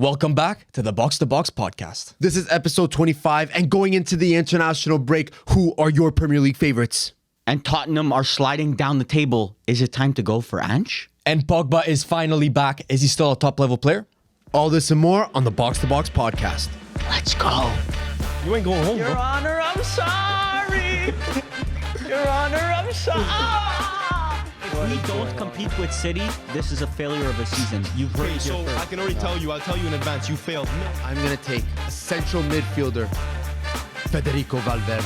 Welcome back to the Box2Box Podcast. This is episode 25, and going into the international break, who are your Premier League favorites? And Tottenham are sliding down the table. Is it time to go for Ange? And Pogba is finally back. Is he still a top-level player? All this and more on the Box2Box Podcast. Let's go. You ain't going home, Your Honor, I'm sorry. Your Honor, I'm sorry. If we don't compete with City, this is a failure of a season. You've heard it So here first. I can already tell you, I'll tell you in advance, you failed. I'm going to take central midfielder, Federico Valverde.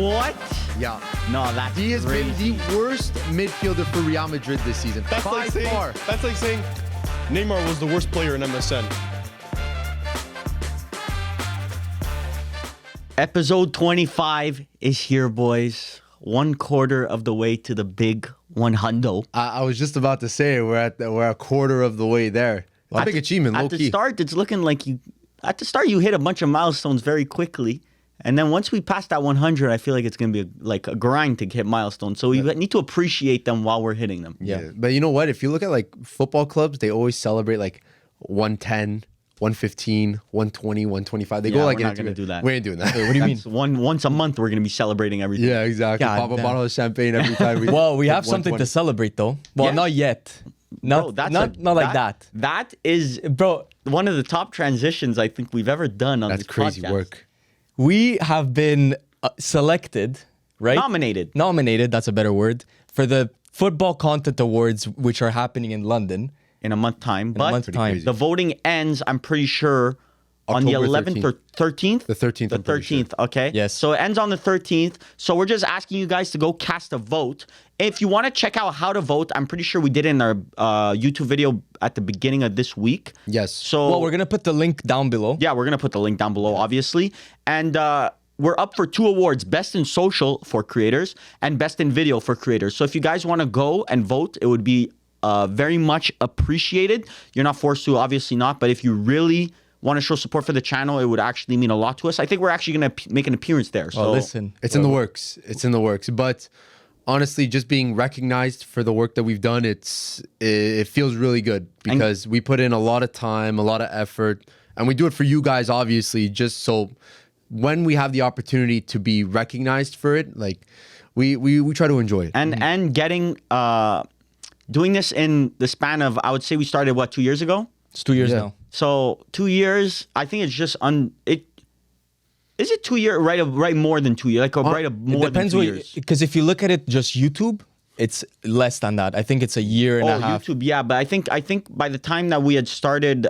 What? Yeah. No, that's He has crazy. been the worst midfielder for Real Madrid this season. That's By like saying, far. that's like saying Neymar was the worst player in MSN. Episode 25 is here, boys. 1/4 of the way to the big 100. I was just about to say we're a quarter of the way there. A big achievement, low At the key. start, it's looking like you hit a bunch of milestones very quickly. And then once we pass that 100, I feel like it's going to be a grind to hit milestones. So we need to appreciate them while we're hitting them. Yeah. But you know what? If you look at like football clubs, they always celebrate like 110, 115, 120, 125. They Yeah, go like we're not into gonna it. do that. We ain't doing that. What do you mean? Once a month, we're going to be celebrating everything. Yeah, exactly. God Pop a damn. bottle of champagne every time. Well, we hit have something to 120. celebrate, though. Well, Yes. not yet. Bro, that's Not like that. That is, Bro, one of the top transitions I think we've ever done on That's this crazy podcast. work. we have been selected, right? Nominated That's a better word. For the Football Content Awards, which are happening in London. in a month time. a But month time. crazy. the voting ends, I'm pretty sure, on the October 11th or 13th? The 13th, The I'm pretty sure. 13th, okay? Yes. So it ends on the 13th. So we're just asking you guys to go cast a vote. If you want to check out how to vote, I'm pretty sure we did it in our YouTube video at the beginning of this week. Yes. So Well, we're going to put the link down below. yeah, we're going to put the link down below, obviously. And we're up for 2 awards, Best in Social for creators and Best in Video for creators. So if you guys want to go and vote, it would be very much appreciated. You're not forced to, obviously not. But if you really want to show support for the channel, it would actually mean a lot to us. I think we're actually going to make an appearance there. So Oh, listen. It's in the works. It's in the works. But honestly, just being recognized for the work that we've done, it feels really good because we put in a lot of time, a lot of effort, and we do it for you guys, obviously, just so when we have the opportunity to be recognized for it, like we try to enjoy it. and getting doing this in the span of, I would say we started 2 years ago. It's 2 years Yeah. now. So 2 years, I think it's just is it 2 years, right more than 2 years, like more It than depends 2 years. because if you look at it just YouTube, it's less than that. I think it's a year and a half. YouTube, yeah, but I think by the time that we had started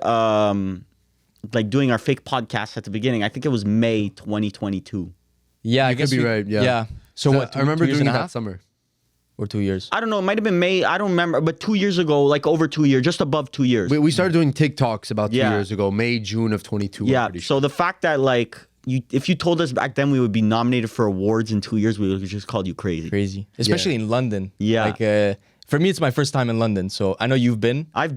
doing our fake podcast at the beginning, I think it was May 2022. Yeah, I You guess could be we- right, yeah. Yeah. So what? I remember 2 years doing and it a that half summer. or 2 years? I don't know, it might have been May, I don't remember, but 2 years ago, like over 2 years, just above 2 years. We started doing TikToks about 2 Yeah. years ago, May, June of 22. I'm Yeah. pretty sure. So the fact that if you told us back then we would be nominated for awards in 2 years, we would have just called you crazy. Crazy, especially in London. Yeah. Like for me, it's my first time in London, so I know you've been. I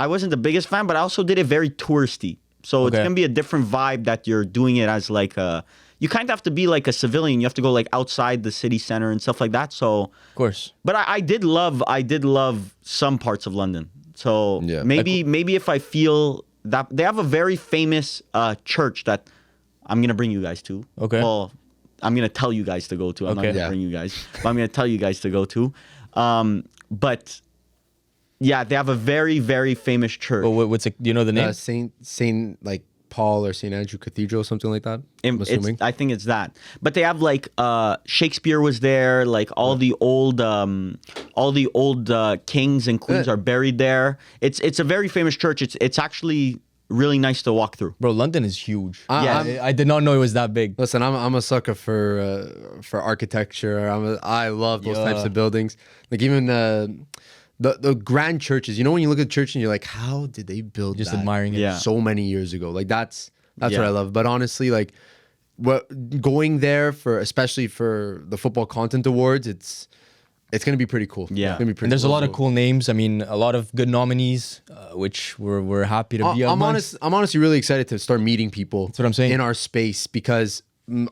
wasn't the biggest fan, but I also did it very touristy. So it's Okay. gonna be a different vibe that you're doing it as you kind of have to be like a civilian. You have to go outside the city center and stuff like that. So, Of course. but I did love some parts of London. So Yeah. maybe if I feel that they have a very famous church that I'm gonna bring you guys to. Okay. Well, I'm gonna tell you guys to go to. I'm not Okay. gonna Yeah. bring you guys, but I'm gonna tell you guys to go to. But yeah, they have a very, very famous church. Well, what's it? Do you know the name? Saint like Paul or Saint Andrew Cathedral, something like that. I'm assuming. I think it's that. But they have Shakespeare was there. Like all the old kings and queens are buried there. It's a very famous church. It's actually really nice to walk through. Bro, London is huge. Yeah. I did not know it was that big. Listen, I'm a sucker for architecture. I love those types Yeah. of buildings. Like even the grand churches. You know, when you look at church and you're like, how did they build Just that admiring it. Yeah. so many years ago? Like that's what Yeah. I love. But honestly, like going there especially for the Football Content Awards, it's gonna be pretty cool. Yeah. It's gonna be pretty And there's a cool. lot of cool names. I mean, a lot of good nominees, which we're happy to be amongst. I'm honestly really excited to start meeting people. That's what I'm saying. In our space because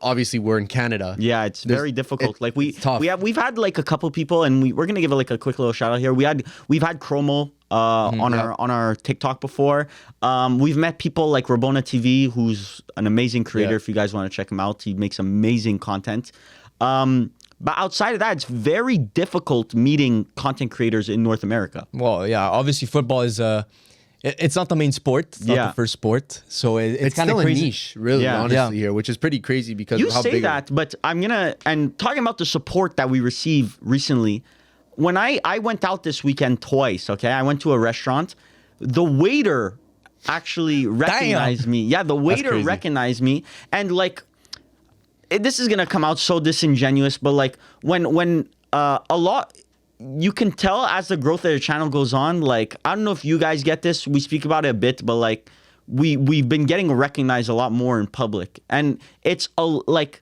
obviously we're in Canada. Yeah, it's very difficult. Like it's tough. we've had like a couple people, and we're gonna give like a quick little shout out here. We've had Chromo on our TikTok before. We've met people like Rabona TV, who's an amazing creator. Yeah. If you guys want to check him out, he makes amazing content. But outside of that, it's very difficult meeting content creators in North America. Well, yeah, obviously football is it's not the main sport. It's not the first sport. So it's kind of still crazy. a niche, really, Yeah. honestly, here, which is pretty crazy because You of how say big that, but I'm gonna and talking about the support that we receive recently. When I went out this weekend twice, okay, I went to a restaurant. The waiter actually recognized me. Yeah, the waiter crazy. recognized me, and like, this is gonna come out so disingenuous, but like when a lot. You can tell as the growth of the channel goes on, like, I don't know if you guys get this. We speak about it a bit, but like we've been getting recognized a lot more in public. And it's like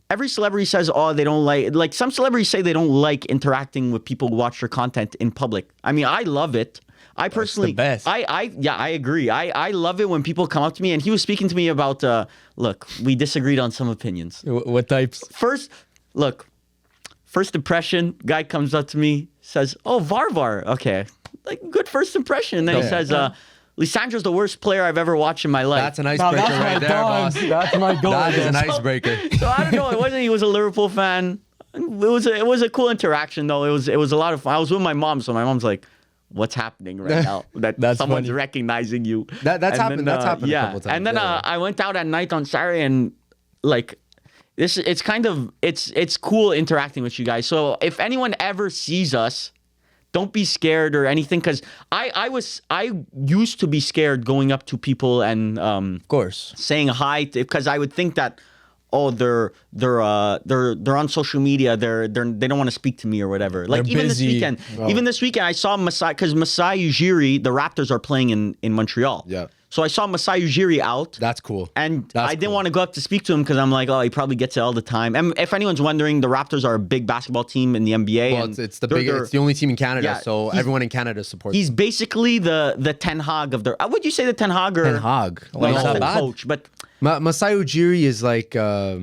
every celebrity says, oh, they don't like some celebrities say they don't like interacting with people who watch their content in public. I mean, I love it. I personally, best. I agree. I love it when people come up to me, and he was speaking to me about, look, we disagreed on some opinions. What types? First impression, guy comes up to me, says, oh, Varvar. Okay. Like, good first impression. And then he says, Lisandro's the worst player I've ever watched in my life. That's an icebreaker right there, boss. That's my goal. That is an icebreaker. So I don't know. It wasn't. He was a Liverpool fan. It was a cool interaction though. It was a lot of fun. I was with my mom, so my mom's like, "What's happening right now? That's someone's funny. recognizing you." That's happened. That's happened Yeah. a couple times. And then yeah. I went out at night on Saturday, and like this, it's kind of it's cool interacting with you guys. So if anyone ever sees us, don't be scared or anything, because I used to be scared going up to people and Of course. saying hi, because I would think that, oh, they're on social media, they don't want to speak to me or whatever. Like They're even busy. this weekend I saw Masai, because Masai Ujiri, the Raptors are playing in Montreal. Yeah. So I saw Masai Ujiri out. That's cool. And That's I didn't cool. want to go up to speak to him because I'm like, oh, he probably gets it all the time. And if anyone's wondering, the Raptors are a big basketball team in the NBA. Well, and it's the they're- biggest. they're- It's the only team in Canada, Yeah, so he's- everyone in Canada supports. He's basically the Ten Hag of the. Would you say the Ten Hag or Ten Hag. Well, Like, not the bad. coach, but Masai Ujiri is like a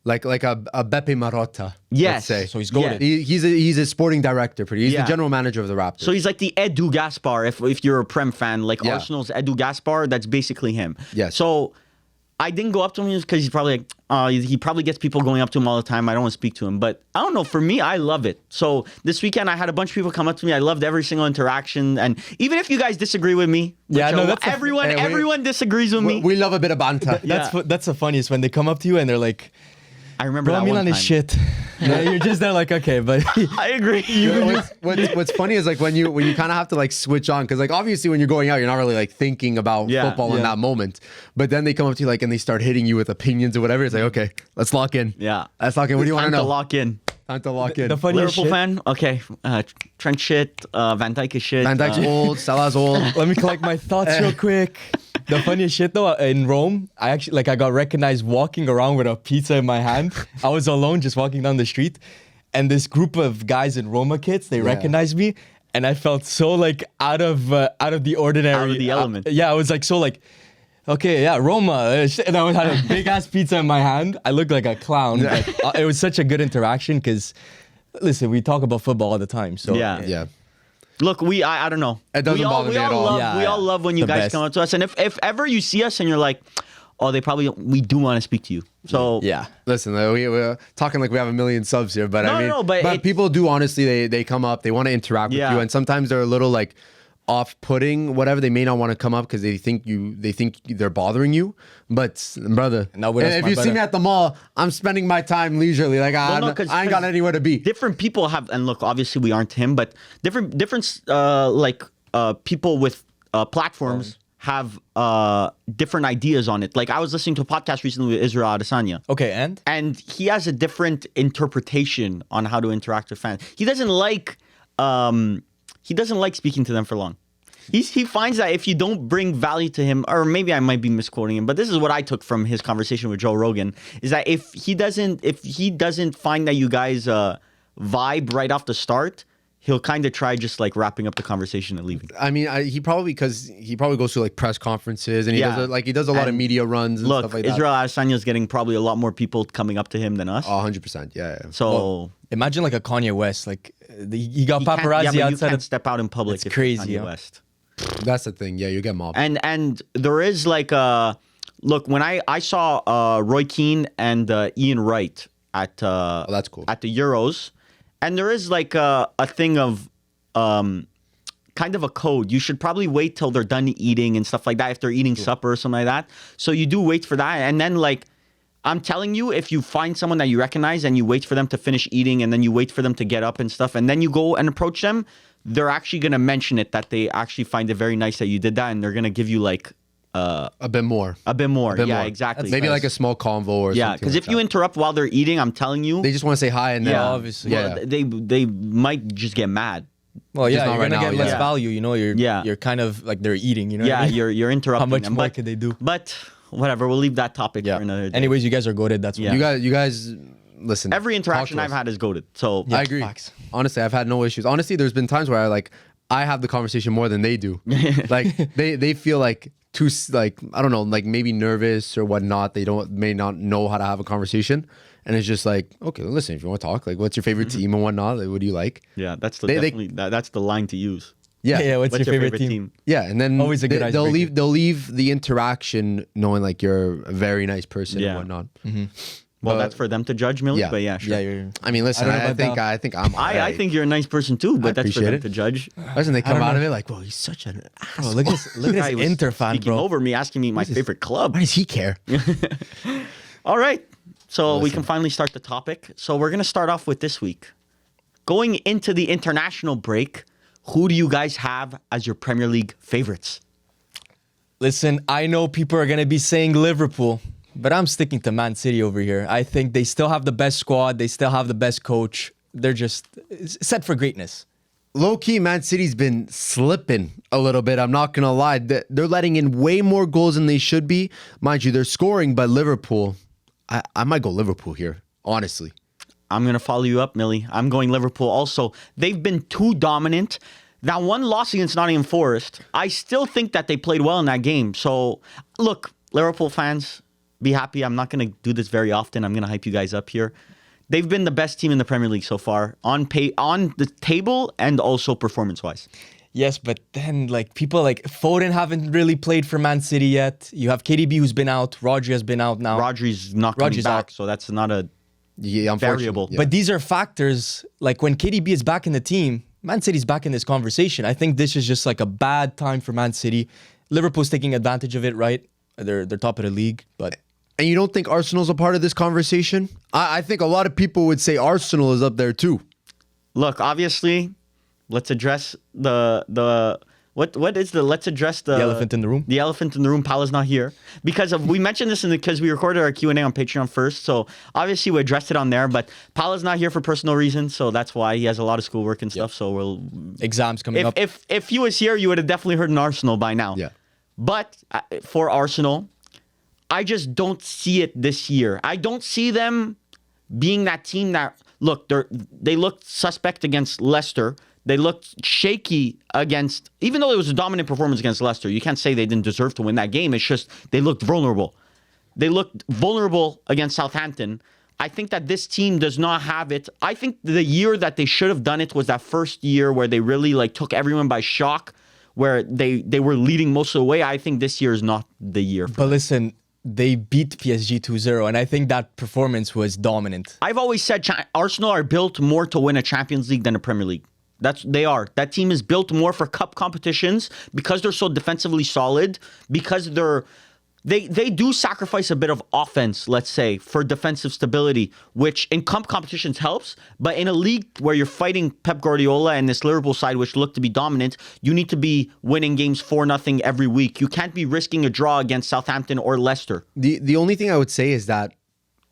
Beppe Marotta. Yes. Let's say. So he's golden. He's a sporting director. He's Yeah. the general manager of the Raptors. so he's like the Edu Gaspar. If you're a Prem fan, like Yeah. Arsenal's Edu Gaspar, that's basically him. Yes. So I didn't go up to him because he's probably like, he probably gets people going up to him all the time. I don't want to speak to him, but I don't know. For me, I love it. So this weekend, I had a bunch of people come up to me. I loved every single interaction, and even if you guys disagree with me, Yeah, which no, are- that's a- everyone. Hey, we- Everyone disagrees with me. we love a bit of banter. That's the funniest when they come up to you and they're like, I remember "Bro, that Milan one is time. shit." Yeah, you're just there like, okay, but I agree. What's funny is like when you kind of have to like switch on, because like obviously when you're going out, you're not really like thinking about Yeah. football in Yeah. that moment. But then they come up to you like and they start hitting you with opinions or whatever. It's like, okay, let's lock in. Yeah. Let's lock in. What do you want Time to to know? lock in. Time to lock in. the funniest Liverpool shit. fan? Okay. Trent shit. Van Dijk is shit. Van Dijk's old. Salah's old. Let me collect my thoughts real quick. The funniest shit though, in Rome, I got recognized walking around with a pizza in my hand. I was alone just walking down the street, and this group of guys in Roma kits, they recognized me, and I felt so like out of the ordinary. Out of the element. Yeah, I was like so like, okay, yeah, Roma. And I had a big ass pizza in my hand. I looked like a clown. But, it was such a good interaction because, listen, we talk about football all the time. So Yeah. Yeah. Look, I don't know. It doesn't bother me at all. Love, Yeah, we all yeah. love when you The guys best. come up to us, and if ever you see us and you're like, oh, we do want to speak to you. So yeah. Listen, we're talking like we have a million subs here, but No, I mean, no, but people do honestly. They come up, they want to interact with Yeah. you, and sometimes they're a little like off-putting, whatever. They may not want to come up because they think they're bothering you. But brother, Not with us, if my you see brother. me at the mall, I'm spending my time leisurely. Like I no, ain't 'cause got anywhere to be. different people have, and look, obviously we aren't him, but different people with platforms have different ideas on it. Like I was listening to a podcast recently with Israel Adesanya. Okay, and He has a different interpretation on how to interact with fans. He doesn't like speaking to them for long. He finds that if you don't bring value to him, or maybe I might be misquoting him, but this is what I took from his conversation with Joe Rogan, is that if he doesn't find that you guys vibe right off the start, he'll kind of try just like wrapping up the conversation and leaving. I mean, he probably goes to like press conferences and he does a lot of And media runs and stuff like Israel that. Adesanya is getting probably a lot more people coming up to him than us. 100%. Yeah. So Imagine like a Kanye West. Like he got you can't- paparazzi but you outside can't of. step out in public. It's if you're crazy, Kanye yeah. West. That's the thing. Yeah, you get mobbed. And there is like a look when I saw Roy Keane and Ian Wright at that's cool. at the Euros, and there is like a thing of kind of a code. You should probably wait till they're done eating and stuff like that if they're eating supper or something like that. So you do wait for that, and then like I'm telling you, if you find someone that you recognize and you wait for them to finish eating and then you wait for them to get up and stuff, and then you go and approach them, they're actually gonna mention it that they actually find it very nice that you did that, and they're gonna give you like a bit more. a bit more. bit Yeah, more. exactly. Maybe like a small convo or something. yeah, because like if you that. interrupt while they're eating, I'm telling you, They just want to say hi and then. yeah, obviously. well, they might just get mad. Well, yeah, not you're right gonna now, get less yeah. value. You know, Yeah. you're kind of like they're eating. You know. Yeah, what I mean? you're interrupting How much them. more but, could they do? But whatever, we'll leave that topic Yeah. for another day. Anyways, you guys are goated. That's Yeah. why. You guys, listen. Every interaction talk I've to us. had is goated. So I agree. facts. Honestly, I've had no issues. Honestly, there's been times where I have the conversation more than they do. Like they feel like too like I don't know, like maybe nervous or whatnot. They may not know how to have a conversation, and it's just like, okay, listen, if you want to talk, like, what's your favorite team and whatnot? Like, what do you like? yeah, that's the They- definitely that's the line to use. Yeah, Yeah. What's your favorite team? Yeah, and then Always a good they'll icebreaker. they'll leave the interaction knowing like you're a very nice person Yeah. and whatnot. Well, But- that's for them to judge, Millie. Yeah. But yeah, sure. Yeah, you're. I mean, listen, I don't know I about think that. I think I'm. I think you're a nice person too, but that's for appreciate them it. to judge. Listen, they come don't out of know. it like, well, he's such an Bro, asshole. look at this Guy was Inter fan, speaking bro. over me, asking me my favorite club. Why does he care? All right, so we can finally start the topic. So we're gonna start off with this week. Going into the international break, who do you guys have as your Premier League favorites? Listen, I know people are gonna be saying Liverpool, but I'm sticking to Man City over here. I think they still have the best squad. They still have the best coach. They're just set for greatness. Low key, Man City's been slipping a little bit. I'm not gonna lie. They're letting in way more goals than they should be. Mind you, they're scoring, but Liverpool, I might go Liverpool here, honestly. I'm gonna follow you up, Millie. I'm going Liverpool also. They've been too dominant. That one loss against Nottingham Forest, I still think that they played well in that game. So, look, Liverpool fans, be happy. I'm not gonna do this very often. I'm gonna hype you guys up here. They've been the best team in the Premier League so far on the table and also performance-wise. Yes, but then like people like Foden haven't really played for Man City yet. You have KDB who's been out. Rodri has been out now. Rodri's not coming Rodri's back, out. so that's not a Yeah, unfortunately, Variable. yeah. But these are factors like when KDB is back in the team, Man City's back in this conversation. I think this is just like a bad time for Man City. Liverpool's taking advantage of it, right? They're top of the league, but And you don't think Arsenal's a part of this conversation? I think a lot of people would say Arsenal is up there too. look. Obviously, let's address let's address the elephant in the room. The elephant in the room. Pala's not here we mentioned this because we recorded our Q&A on Patreon first. So obviously we addressed it on there, but Pala's not here for personal reasons, so that's why he has a lot of schoolwork and stuff. So exams coming up. if he was here, you would have definitely heard an Arsenal by now. Yeah. But for Arsenal, I just don't see it this year. I don't see them being that team that they looked suspect against Leicester. They looked shaky against, even though it was a dominant performance against Leicester. You can't say they didn't deserve to win that game. It's just they looked vulnerable. They looked vulnerable against Southampton. I think that this team does not have it. I think the year that they should have done it was that first year where they really took everyone by shock, where they were leading most of the way. I think this year is not the year. But listen, they beat PSG 2-0, and I think that performance was dominant. I've always said Arsenal are built more to win a Champions League than a Premier League. They are. That team is built more for cup competitions because they're so defensively solid, because they do sacrifice a bit of offense, let's say, for defensive stability, which in cup competitions helps. But in a league where you're fighting Pep Guardiola and this Liverpool side, which look to be dominant, you need to be winning games 4-0 every week. You can't be risking a draw against Southampton or Leicester. The only thing I would say is that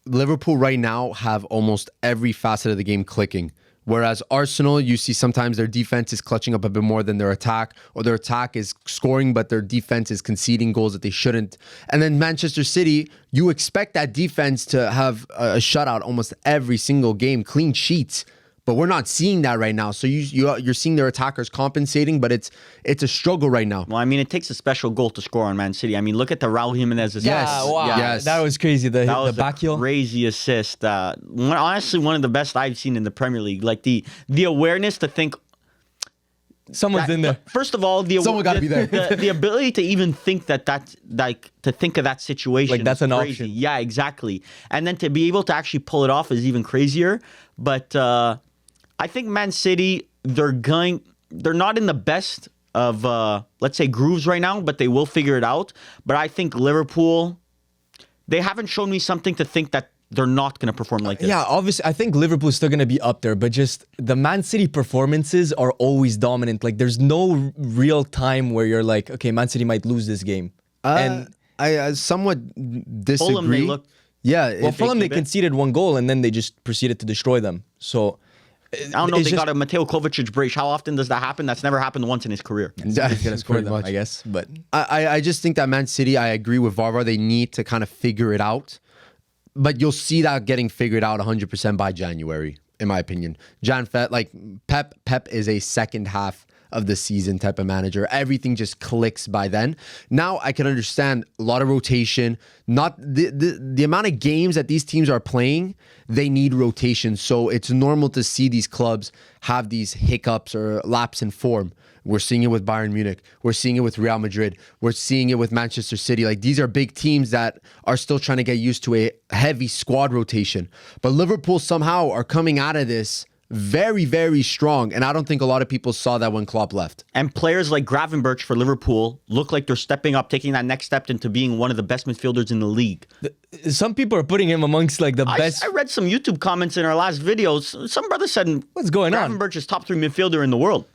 Liverpool right now have almost every facet of the game clicking. Whereas Arsenal, you see sometimes their defense is clutching up a bit more than their attack, or their attack is scoring, but their defense is conceding goals that they shouldn't. And then Manchester City, you expect that defense to have a shutout almost every single game, clean sheets. But we're not seeing that right now. So you're seeing their attackers compensating, but it's a struggle right now. Well, I mean, it takes a special goal to score on Man City. I mean, look at the Raul Jimenez assist. Yes. Wow. Yes. That was crazy. The back heel. Crazy assist. Honestly, one of the best I've seen in the Premier League. Like the awareness to think. Someone's in there. First of all, Someone gotta be there. the ability to even think to think of that situation. Like, that's is an crazy. option. Yeah, exactly. And then to be able to actually pull it off is even crazier. But I think Man City, they're not in the best of let's say grooves right now, but they will figure it out. But I think Liverpool, they haven't shown me something to think that they're not going to perform like this. Yeah, obviously, I think Liverpool's still going to be up there, but just the Man City performances are always dominant. Like, there's no real time where you're like, okay, Man City might lose this game. And I somewhat disagree. Fulham, they look. Yeah, well, Fulham, they conceded one goal and then they just proceeded to destroy them. So I don't know. They got a Mateo Kovacic brace. How often does that happen? That's never happened once in his career. he's going to score pretty them, much. I guess. But I just think that Man City, I agree with Varvar, they need to kind of figure it out. But you'll see that getting figured out 100% by January, in my opinion. Pep is a second half of the season type of manager. Everything just clicks by then. Now I can understand a lot of rotation. Not the amount of games that these teams are playing, they need rotation. So it's normal to see these clubs have these hiccups or lapse in form. We're seeing it with Bayern Munich. We're seeing it with Real Madrid. We're seeing it with Manchester City. Like, these are big teams that are still trying to get used to a heavy squad rotation. But Liverpool somehow are coming out of this very, very strong. And I don't think a lot of people saw that when Klopp left. And players like Gravenberch for Liverpool look like they're stepping up, taking that next step into being one of the best midfielders in the league. some people are putting him amongst like the best. I read some YouTube comments in our last videos. Some brother said, What's going on? Gravenberch is top 3 midfielder in the world.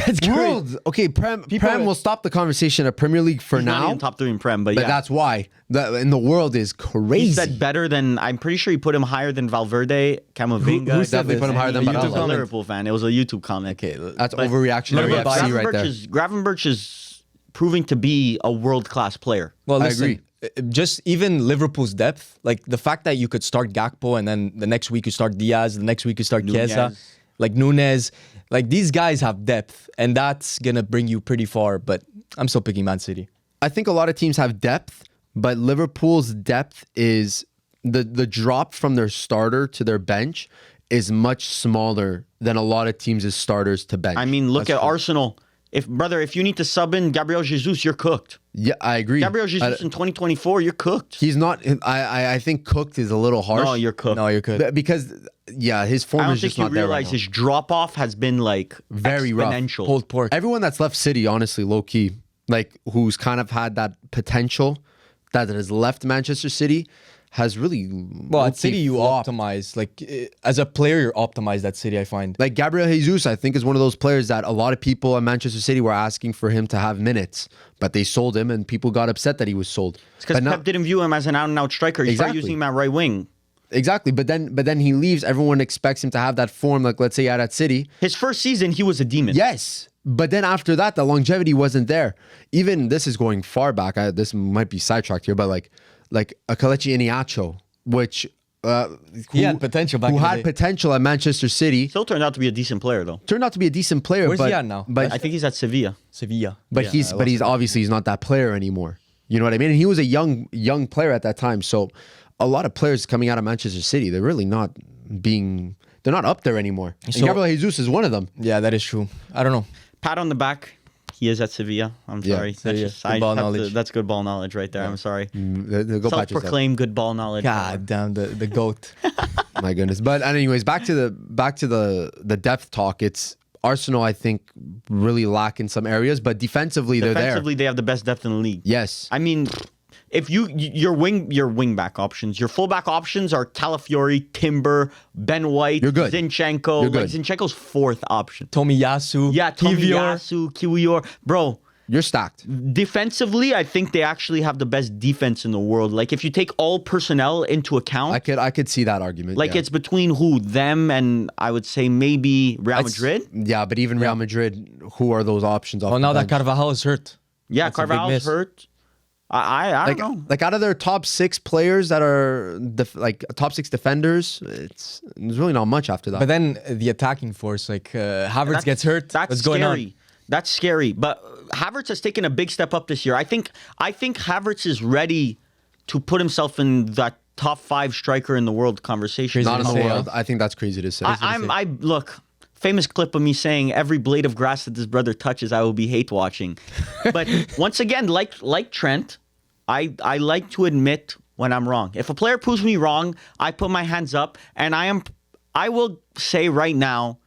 That's great. World. Okay, Prem will stop the conversation of Premier League for He's now. not even top 3 in Prem, but yeah. That's why. In the world is crazy. He said better than, I'm pretty sure he put him higher than Valverde, Camavinga. Who said Definitely this? put him higher than He was Barella. a Liverpool fan. It was a YouTube comment. Okay, That's But overreactionary Remember FC right there. Gravenberch is proving to be a world-class player. Well, I listen, just even Liverpool's depth, like the fact that you could start Gakpo and then the next week you start Diaz, the next week you start Chiesa, Nunez. like Nunez, like these guys have depth and that's gonna bring you pretty far. But I'm still picking Man City. I think a lot of teams have depth, but Liverpool's depth is the drop from their starter to their bench is much smaller than a lot of teams' starters to bench. I mean, look That's at true. Arsenal. If you need to sub in Gabriel Jesus, you're cooked. Yeah, I agree. Gabriel Jesus in 2024, you're cooked. He's not. I think cooked is a little harsh. No, you're cooked. No, you could. because his I form don't is think just you not there right realize now. his drop off has been like Very rough. exponential. Pulled pork. Everyone that's left City, honestly, low key, like who's kind of had that potential that has left Manchester City, has really Well, low-key at City you flopped. optimize. Like as a player, you're optimized at City. I find. Like Gabriel Jesus, I think is one of those players that a lot of people at Manchester City were asking for him to have minutes, but they sold him, and people got upset that he was sold. It's because But now- Pep didn't view him as an out-and-out striker. He started Exactly. using him at right wing. Exactly, but then he leaves. Everyone expects him to have that form, like let's say he had at City. His first season, he was a demon. Yes, but then after that, the longevity wasn't there. Even this is going far back. This might be sidetracked here, but like a Kelechi Iheanacho, which He had potential back who in the had day. potential at Manchester City, Still turned out to be a decent player, though. turned out to be a decent player. Where's but, he at now? But I think he's at Sevilla. Sevilla. But Yeah, he's I but lost he's it. obviously he's not that player anymore. You know what I mean? And he was a young player at that time. So a lot of players coming out of Manchester City, they're really not they're not up there anymore. And So- Gabriel Jesus is one of them. Yeah, that is true. I don't know. Pat on the back. He is at Sevilla. I'm Yeah, sorry. Sevilla. That's just, Good ball have to- knowledge. that's good ball knowledge right there. I'm sorry. Go pat yourself. Self-proclaimed good ball knowledge. God damn the goat. My goodness. But anyways, back to the depth talk. It's Arsenal, I think, really lack in some areas, but defensively they're Defensively, there. they have the best depth in the league. Yes. I mean, if your wing back options, your fullback options are Calafiori, Timber, Ben White, You're good. Zinchenko. You're good. Like Zinchenko's fourth option. Tomiyasu. Yeah, Kivior. Tomiyasu, Kiwior. Bro, You're stacked. defensively, I think they actually have the best defense in the world. Like, if you take all personnel into account, I could see that argument. like yeah. it's between who? Them and I would say maybe Real It's- Madrid. Yeah, but even Real Madrid, who are those options? Off Well, the now that bench? Carvajal is hurt. Yeah, That's a big Carvalho's miss. hurt. I don't know. Like out of their top 6 players that are top 6 defenders, there's really not much after that. But then the attacking force, like Havertz gets hurt. That's What's going scary. on? That's scary. But Havertz has taken a big step up this year. I think Havertz is ready to put himself in that top 5 striker in the world conversation. Not in the say, world. I think that's crazy to say. I look. Famous clip of me saying every blade of grass that this brother touches, I will be hate watching. But once again, like Trent, I like to admit when I'm wrong. If a player proves me wrong, I put my hands up, and I will say right now,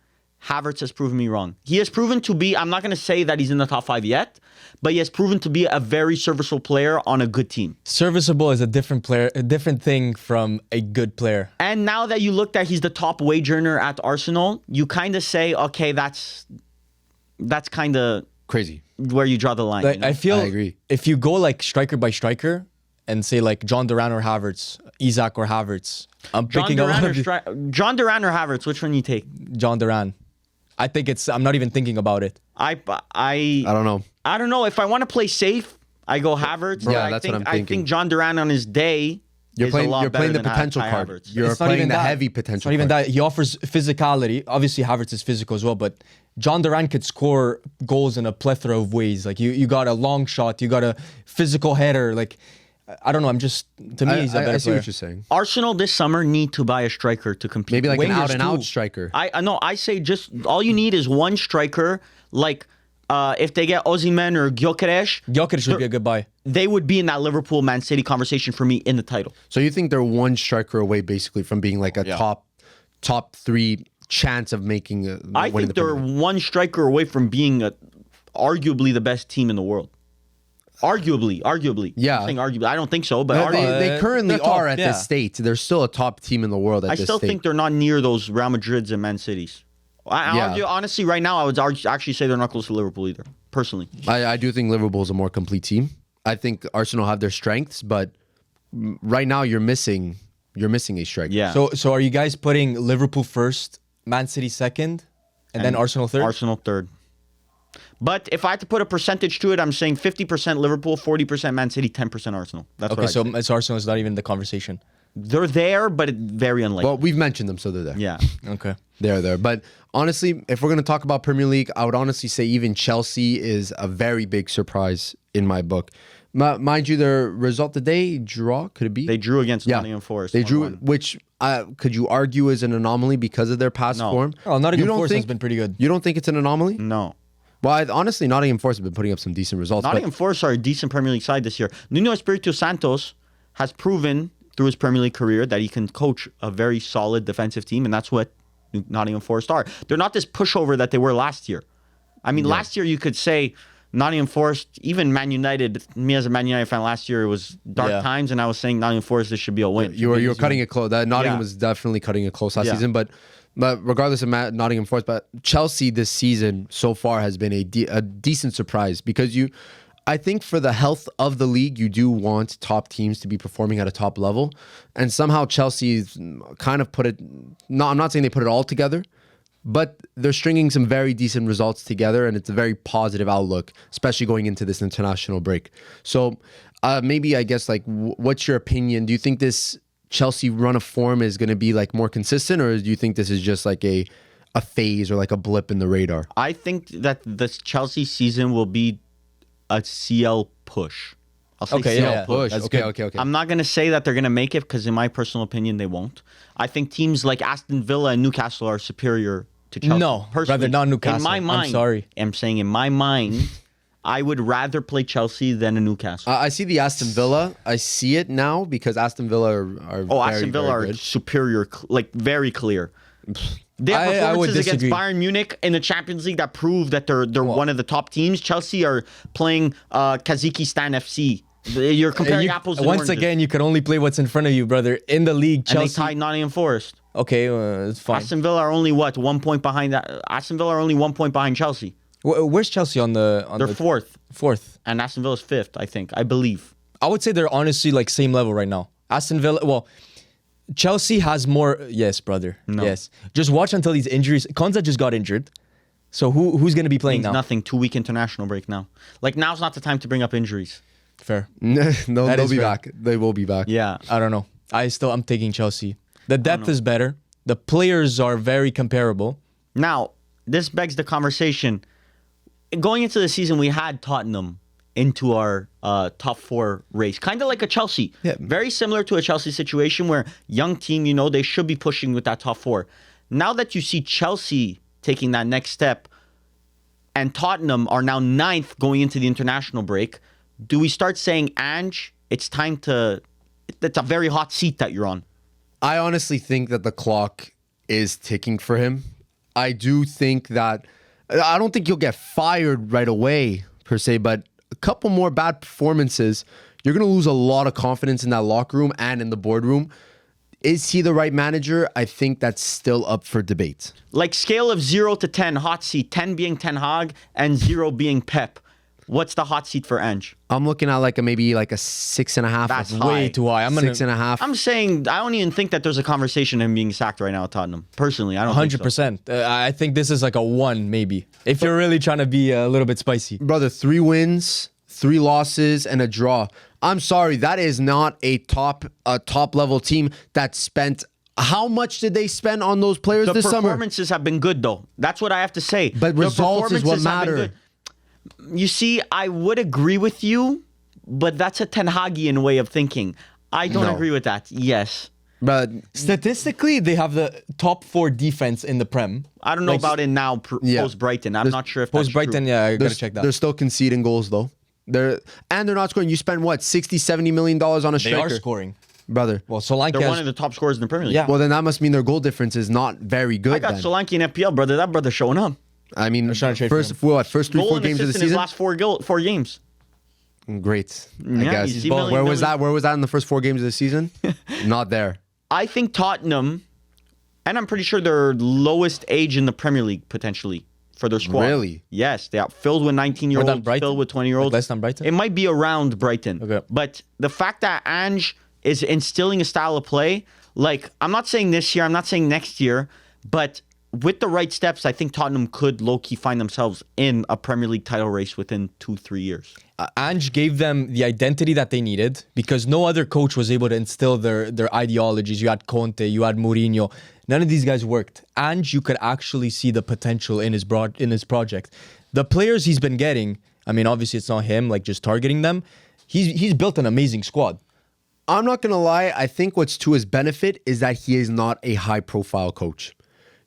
Havertz has proven me wrong. He has proven to be, I'm not going to say that he's in the top 5 yet, but he has proven to be a very serviceable player on a good team. Serviceable is a different thing from a good player. And now that you look that he's the top wage earner at Arsenal, you kind of say, okay, that's kind of crazy. where you draw the line. Like, you know? I feel I agree. if you go like striker by striker and say like John Duran or Havertz, Isaac or Havertz, I'm picking a lot of John Duran or Havertz, which one you take? John Duran. I think I'm not even thinking about it. I don't know. I don't know. If I want to play safe, I go Havertz. Yeah, but that's what I'm I thinking. think John Duran on his day is a lot You're better playing the than potential Kai card. Havertz. You're It's not playing even the that. heavy It's potential not even card. that. He offers physicality. Obviously, Havertz is physical as well, but John Duran could score goals in a plethora of ways. Like you got a long shot, you got a physical header. Like I don't know. To me, he's a better I see player. what you're saying. Arsenal this summer need to buy a striker to compete. Maybe like an Wingers out-and-out too. striker. I know. I say just all you need is one striker. Like if they get Osimhen or Gyökeres, Gyökeres would be a good buy. they would be in that Liverpool Man City conversation for me in the title. So you think they're one striker away, basically, from being like a top 3 chance of making? I winning think the they're Premier League? one striker away from being arguably the best team in the world. Arguably. Yeah. I'm saying arguably. I don't think so, but No, arguably. they currently they're top, are at yeah. this state. They're still a top team in the world at I this still state. think they're not near those Real Madrids and Man Cities. Yeah. Honestly, right now, I would actually say they're not close to Liverpool either, personally. I do think Liverpool's a more complete team. I think Arsenal have their strengths, but right now you're missing a striker. Yeah. So are you guys putting Liverpool first, Man City second, and then Arsenal third? Arsenal third. But if I had to put a percentage to it, I'm saying 50% Liverpool, 40% Man City, 10% Arsenal. That's Okay, what so I'd say. Arsenal is not even the conversation. They're there, but very unlikely. Well, we've mentioned them, so they're there. yeah. Okay. They're there. But honestly, if we're going to talk about Premier League, I would honestly say even Chelsea is a very big surprise in my book. Mind you, their result today, draw, could it be? They drew against Nottingham Forest. They drew, 1-1. which could you argue is an anomaly because of their past No. form? Oh, Nottingham You don't Forest has think- been pretty good. You don't think it's an anomaly? No. Well, honestly, Nottingham Forest have been putting up some decent results. Nottingham Forest are a decent Premier League side this year. Nuno Espirito Santos has proven through his Premier League career that he can coach a very solid defensive team, and that's what Nottingham Forest are. They're not this pushover that they were last year. I mean, last year you could say Nottingham Forest, even Man United, me as a Man United fan last year, it was dark Yeah. times, and I was saying Nottingham Forest, this should be a win. You were cutting it close. That Nottingham Yeah. was definitely cutting it close last Yeah. season, but regardless of Nottingham Forest, but Chelsea this season so far has been a decent surprise because I think for the health of the league, you do want top teams to be performing at a top level, and somehow Chelsea's kind of put it. No, I'm not saying they put it all together, but they're stringing some very decent results together, and it's a very positive outlook, especially going into this international break. So maybe I guess like, what's your opinion? Do you think this Chelsea run of form is going to be like more consistent, or do you think this is just like a phase or like a blip in the radar? I think that this Chelsea season will be a CL push. I'll say Okay, CL yeah. Push. That's Okay, good. okay. I'm not going to say that they're going to make it because in my personal opinion, they won't. I think teams like Aston Villa and Newcastle are superior to Chelsea. No, personally. rather not Newcastle. In my I'm mind, sorry. I'm saying in my mind, I would rather play Chelsea than a Newcastle. I see the Aston Villa. I see it now because Aston Villa are Aston Villa are good. superior, like very clear. They have I would performances against disagree. Bayern Munich in the Champions League that prove that they're one of the top teams. Chelsea are playing Kazakhstan FC. You're comparing apples and Once oranges. again, you can only play what's in front of you, brother. In the league, And they Chelsea. tied Nottingham Forest. Okay, it's fine. Aston Villa are only 1 point behind that. Aston Villa are only 1 point behind Chelsea. Where's Chelsea on the? They're fourth, Fourth. and Aston Villa's fifth. I believe. I would say they're honestly like same level right now. Aston Villa. Well, Chelsea has more. Yes, brother. No. Yes. Just watch until these injuries. Konza just got injured. So who's going to be playing Means now? nothing. 2 week international break now. Like now's not the time to bring up injuries. Fair. They'll is be fair. back. They will be back. Yeah. I don't know. I'm taking Chelsea. The depth is better. The players are very comparable. Now, this begs the conversation. Going into the season, we had Tottenham into our top 4 race, kind of like a Chelsea. Yeah. Very similar to a Chelsea situation where young team, they should be pushing with that top 4. Now that you see Chelsea taking that next step and Tottenham are now 9th going into the international break, do we start saying, Ange, it's a very hot seat that you're on? I honestly think that the clock is ticking for him. I do think that I don't think you'll get fired right away per se, but a couple more bad performances, you're going to lose a lot of confidence in that locker room and in the boardroom. Is he the right manager? I think that's still up for debate. Like scale of 0 to 10, hot seat, 10 being Ten Hag and 0 being Pep. What's the hot seat for Ange? I'm looking at maybe a 6.5. That's Way high. too high. I'm 6.5. I'm saying I don't even think that there's a conversation of him being sacked right now at Tottenham. Personally, I don't think so. 100%. I think this is like a 1 maybe. If you're really trying to be a little bit spicy. Brother, 3 wins, 3 losses, and a draw. I'm sorry, that is not a top level team that spent. How much did they spend on those players The this summer? performances have been good, though. That's what I have to say. But The results is what performances have been matter. good. You see, I would agree with you, but that's a Ten Hagian way of thinking. I don't No. agree with that. Yes. But Statistically, they have the top 4 defense in the Prem. I don't know about it now, Yeah. post-Brighton. I'm not sure if that's Post-Brighton, true. yeah, I they're, gotta check that. they're still conceding goals though. They're not scoring. You spend what, $60-70 million on a They striker? are scoring. Brother. Well, Solanke They're has... one of the top scorers in the Premier League. Yeah. Well, then that must mean their goal difference is not very good. I got then. Solanke in FPL, brother. That brother's showing up. I mean, trying to trade for first him. first 3-4 Goal and games of the assist in his season. last 4 games. Great, I Yeah, guess. you see million- Where was million- that? Where was that in the first 4 games of the season? Not there. I think Tottenham, and I'm pretty sure their lowest age in the Premier League potentially for their squad. Really? Yes, they are filled with 19-year-olds, More than Brighton? filled with 20-year-olds. Like less than Brighton? It might be around Brighton. Okay. But the fact that Ange is instilling a style of play, I'm not saying this year, I'm not saying next year, but with the right steps, I think Tottenham could low-key find themselves in a Premier League title race within 2-3 years. Ange gave them the identity that they needed because no other coach was able to instill their ideologies. You had Conte, you had Mourinho. None of these guys worked. Ange, you could actually see the potential in his project. The players he's been getting, I mean, obviously it's not him, just targeting them. He's built an amazing squad. I'm not gonna lie. I think what's to his benefit is that he is not a high-profile coach.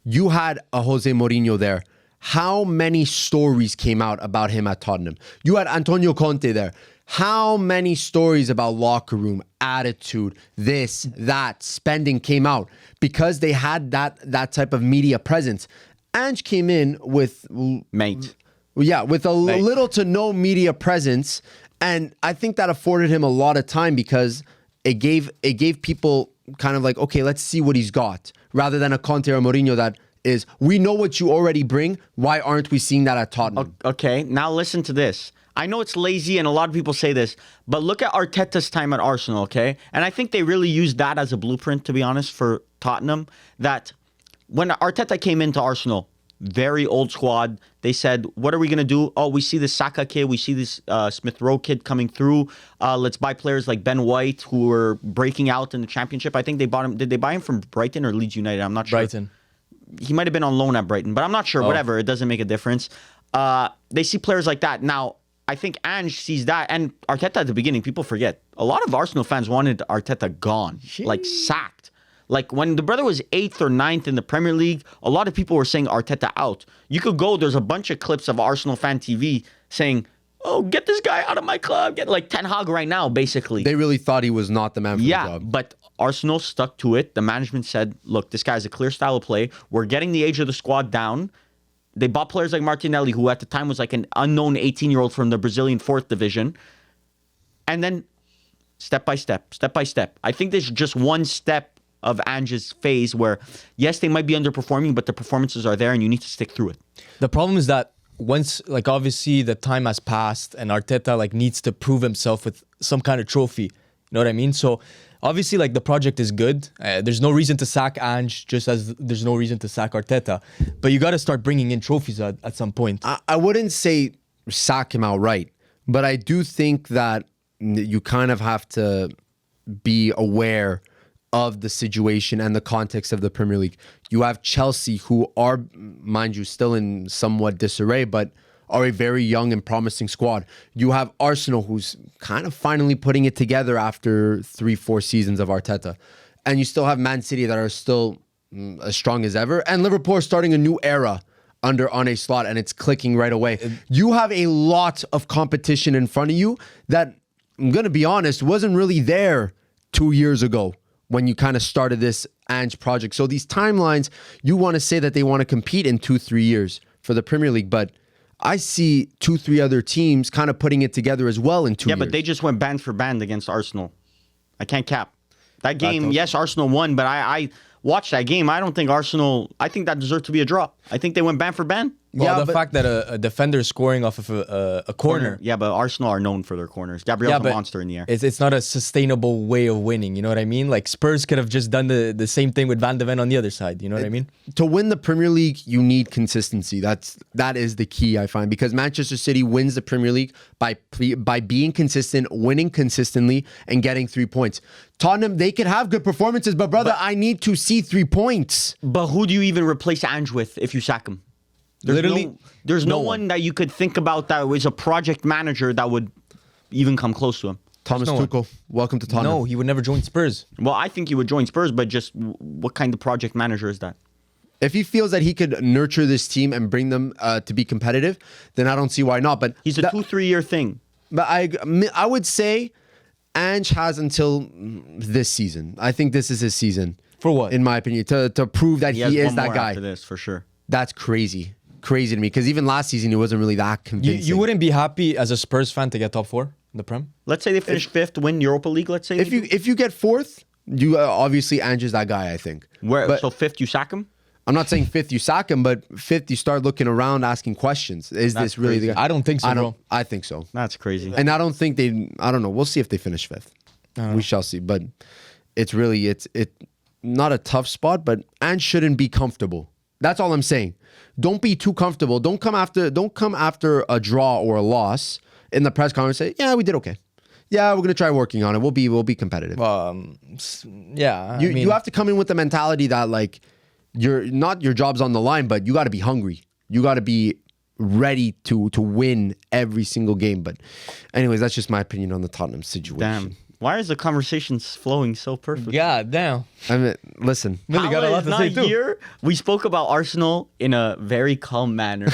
You had a Jose Mourinho there. How many stories came out about him at Tottenham? You had Antonio Conte there. How many stories about locker room, attitude, this, that, spending came out because they had that type of media presence. Ange came in with Mate. with a little to no media presence, and I think that afforded him a lot of time because it gave people kind of okay, let's see what he's got, rather than a Conte or Mourinho that is, we know what you already bring. Why aren't we seeing that at Tottenham? Okay, now listen to this. I know it's lazy and a lot of people say this, but look at Arteta's time at Arsenal, okay? And I think they really used that as a blueprint, to be honest, for Tottenham. That when Arteta came into Arsenal, very old squad, they said, what are we going to do? Oh, we see this Saka kid, we see this Smith Rowe kid coming through. Let's buy players like Ben White who were breaking out in the championship. I think they bought him. Did they buy him from Brighton or Leeds United? I'm not sure. Brighton. He might have been on loan at Brighton, but I'm not sure. Whatever, it doesn't make a difference. They see players like that. Now, I think Ange sees that. And Arteta at the beginning, people forget. A lot of Arsenal fans wanted Arteta gone, sacked. When the brother was 8th or 9th in the Premier League, a lot of people were saying Arteta out. You could go, there's a bunch of clips of Arsenal fan TV saying, oh, get this guy out of my club. Get Ten Hag right now, basically. They really thought he was not the man for the job. But Arsenal stuck to it. The management said, look, this guy has a clear style of play. We're getting the age of the squad down. They bought players like Martinelli, who at the time was an unknown 18-year-old from the Brazilian 4th division. And then step by step. I think there's just one step of Ange's phase where, yes, they might be underperforming, but the performances are there and you need to stick through it. The problem is that once, obviously the time has passed and Arteta, needs to prove himself with some kind of trophy. You know what I mean? So, obviously, the project is good. There's no reason to sack Ange, just as there's no reason to sack Arteta. But you got to start bringing in trophies at some point. I wouldn't say sack him outright, but I do think that you kind of have to be aware of the situation and the context of the Premier League. You have Chelsea, who are, mind you, still in somewhat disarray, but are a very young and promising squad. You have Arsenal, who's kind of finally putting it together after 3-4 seasons of Arteta. And you still have Man City that are still as strong as ever. And Liverpool are starting a new era under Arne Slot, and it's clicking right away. You have a lot of competition in front of you that, I'm going to be honest, wasn't really there 2 years ago when you kind of started this Ange project. So these timelines, you want to say that they want to compete in 2-3 years for the Premier League, but I see 2-3 other teams kind of putting it together as well in 2 years. Yeah, but they just went band for band against Arsenal. I can't cap. That game, yes, Arsenal won, but I watched that game. I don't think Arsenal, I think that deserved to be a draw. I think they went band for band. Well, the fact that a defender is scoring off of a corner. Yeah, but Arsenal are known for their corners. Gabriel's a monster in the air. It's not a sustainable way of winning. You know what I mean? Like Spurs could have just done the same thing with Van de Ven on the other side. You know what I mean? To win the Premier League, you need consistency. That is the key, I find, because Manchester City wins the Premier League by being consistent, winning consistently, and getting 3 points. Tottenham, they could have good performances, but brother, I need to see 3 points. But who do you even replace Ange with if you sack him? There's no one that you could think about that was a project manager that would even come close to him. Thomas Tuchel, welcome to Tottenham. No, he would never join Spurs. Well, I think he would join Spurs, but just what kind of project manager is that? If he feels that he could nurture this team and bring them to be competitive, then I don't see why not. But he's a 2-3 year thing. But I would say Ange has until this season. I think this is his season. For what? In my opinion, to prove that he is that guy. After this, for sure. That's crazy to me, because even last season he wasn't really that convincing. You wouldn't be happy as a Spurs fan to get top 4 in the Prem? Let's say they finish 5th, win Europa League. Let's say if you get 4th, you obviously Ange is that guy. I think. So 5th you sack him. I'm not saying 5th you sack him, but 5th you start looking around asking questions. Is this really the guy? I don't think so, bro. I think so. That's crazy. And I don't think I don't know. We'll see if they finish 5th. We shall see. But it's really not a tough spot, but Ange shouldn't be comfortable. That's all I'm saying. Don't be too comfortable. Don't come after a draw or a loss in the press conference and say, yeah, we did okay. Yeah, we're gonna try working on it. We'll be competitive. Yeah. You have to come in with the mentality that like your job's on the line, but you got to be hungry. You got to be ready to win every single game. But anyways, that's just my opinion on the Tottenham situation. Damn. Why is the conversation flowing so perfectly? God damn. I mean, listen. Really got a lot to say too. Here, we spoke about Arsenal in a very calm manner.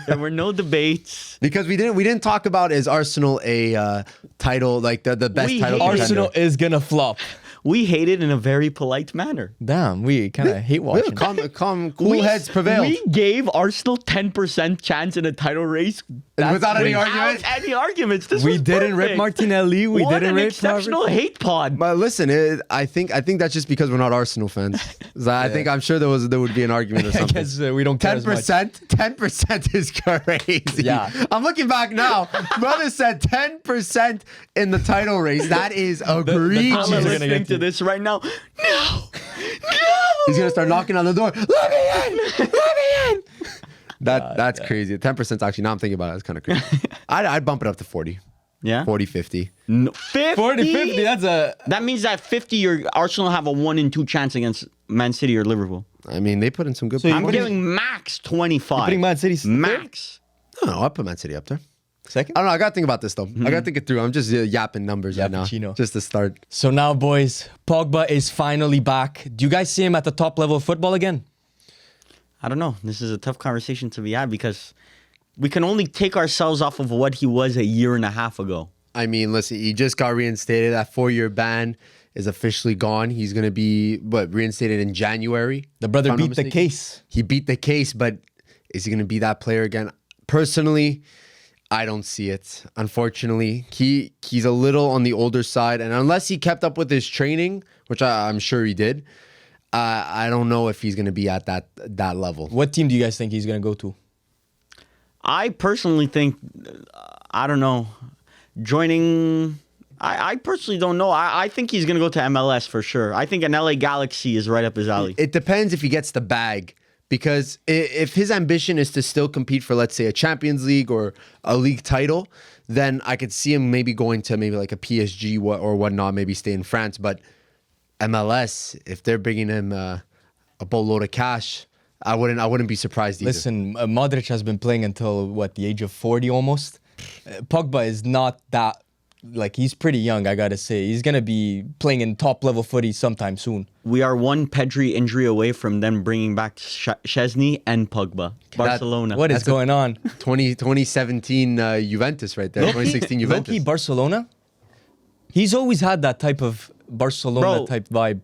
There were no debates. Because we didn't talk about, is Arsenal a title, like the best title contender? Arsenal is gonna flop. We hate it in a very polite manner. Damn, we kind of hate watching. Cool heads prevailed. We gave Arsenal 10% chance in a title race. Without any arguments? Without any arguments. This We was didn't perfect. rip Martinelli. We What didn't an rip exceptional hate pod. But listen, I think that's just because we're not Arsenal fans. I think I'm sure there would be an argument or I something. guess we don't care as much. 10% is crazy. Yeah. I'm looking back now. Brother said 10% in the title race. That is egregious. I'm Jeez, listening to this right now. No. He's gonna start knocking on the door. Let me in. Let me in. That's crazy. 10% actually. Now I'm thinking about it. It's kind of crazy. I'd bump it up to 40. Yeah. 40, 50. No, 50? 40-50, That means that 50, your Arsenal have a 1 in 2 chance against Man City or Liverpool. I mean, they put in some good. So I'm giving max 25. You're putting Man City max. No, I put Man City up there. second. I don't know. I got to think about this, though. I got to think it through. I'm just yapping numbers right now. Yappuccino. Just to start. So now, boys, Pogba is finally back. Do you guys see him at the top level of football again? I don't know. This is a tough conversation to be had because we can only take ourselves off of what he was a year and a half ago. I mean, listen, he just got reinstated. That 4-year ban is officially gone. He's going to be, reinstated in January. The brother beat the case. He beat the case, but is he going to be that player again? Personally, I don't see it. Unfortunately, he's a little on the older side, and unless he kept up with his training, which I'm sure he did, I don't know if he's going to be at that level. What team do you guys think he's going to go to? I personally think, I don't know, joining... I personally don't know. I think he's going to go to MLS for sure. I think an LA Galaxy is right up his alley. It depends if he gets the bag, Because if his ambition is to still compete for, let's say, a Champions League or a league title, then I could see him maybe going to maybe like a PSG or whatnot, maybe stay in France. But MLS, if they're bringing him a boatload of cash, I wouldn't be surprised either. Listen, Modric has been playing until the age of 40 almost. Pogba is not that, like, he's pretty young, I gotta say. He's gonna be playing in top level footy sometime soon. We are one Pedri injury away from them bringing back Szczesny and Pogba. Barcelona. What is going on? 2017 Juventus right there. 2016 Juventus. Low-key Barcelona? He's always had that type of Barcelona type vibe.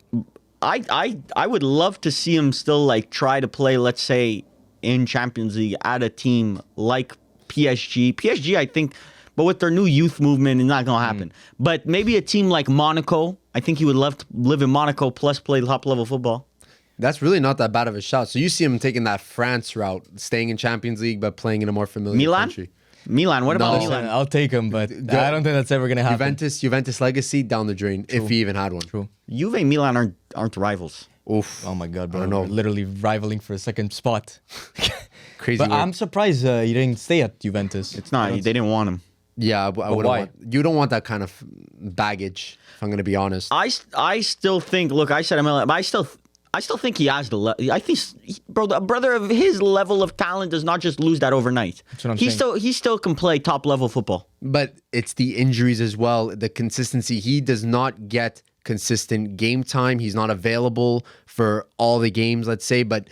I would love to see him still like try to play, let's say, in Champions League at a team like PSG. PSG, I think, but with their new youth movement, it's not gonna happen. But maybe a team like Monaco. I think he would love to live in Monaco plus play top level football. That's really not that bad of a shot. So you see him taking that France route, staying in Champions League, but playing in a more familiar country. Milan, what about No. Milan? I'll take him, but I don't think that's ever gonna happen. Juventus legacy down the drain, if he even had one. True. Juve and Milan aren't rivals. Oof. Oh my God, bro! I don't know. We're literally rivaling for a second spot. Crazy. But word. I'm surprised he didn't stay at Juventus. It's not. They didn't want him. Yeah, I wouldn't why? want. You don't want that kind of baggage. If I'm gonna be honest. I still think. Look, I said MLS, but I still think he has the. I think, bro, a brother of his level of talent does not just lose that overnight. That's what I'm he saying. He still can play top level football. But it's the injuries as well, the consistency. He does not get consistent game time. He's not available for all the games, let's say. But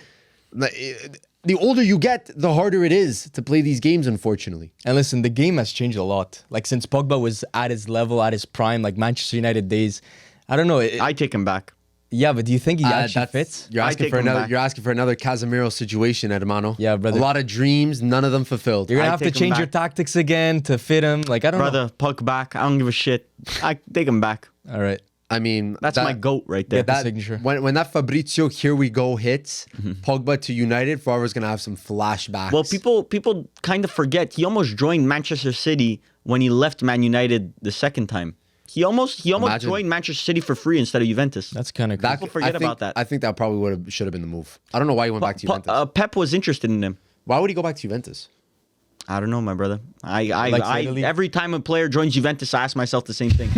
the older you get, the harder it is to play these games, unfortunately. And listen, the game has changed a lot. Like since Pogba was at his level, at his prime, like Manchester United days. I don't know. I take him back. Yeah, but do you think he actually fits? You're I asking take for him another. back. You're asking for another Casemiro situation, hermano. Yeah, brother. A lot of dreams, none of them fulfilled. You're gonna I have to take him change your back. tactics again to fit him. Like I don't know. Brother, puck back. I don't give a shit. I take him back. All right. I mean, That's my goat right there. Get the signature. When that Fabrizio "Here we go" hits Pogba to United, forever's gonna have some flashbacks. Well, people kind of forget he almost joined Manchester City when he left Man United the second time. He almost Imagine. joined Manchester City for free instead of Juventus. That's kind of cool. People forget about that. I think that probably should have been the move. I don't know why he went back to Juventus. Pep was interested in him. Why would he go back to Juventus? I don't know, my brother. Likes Italy? Every time a player joins Juventus, I ask myself the same thing.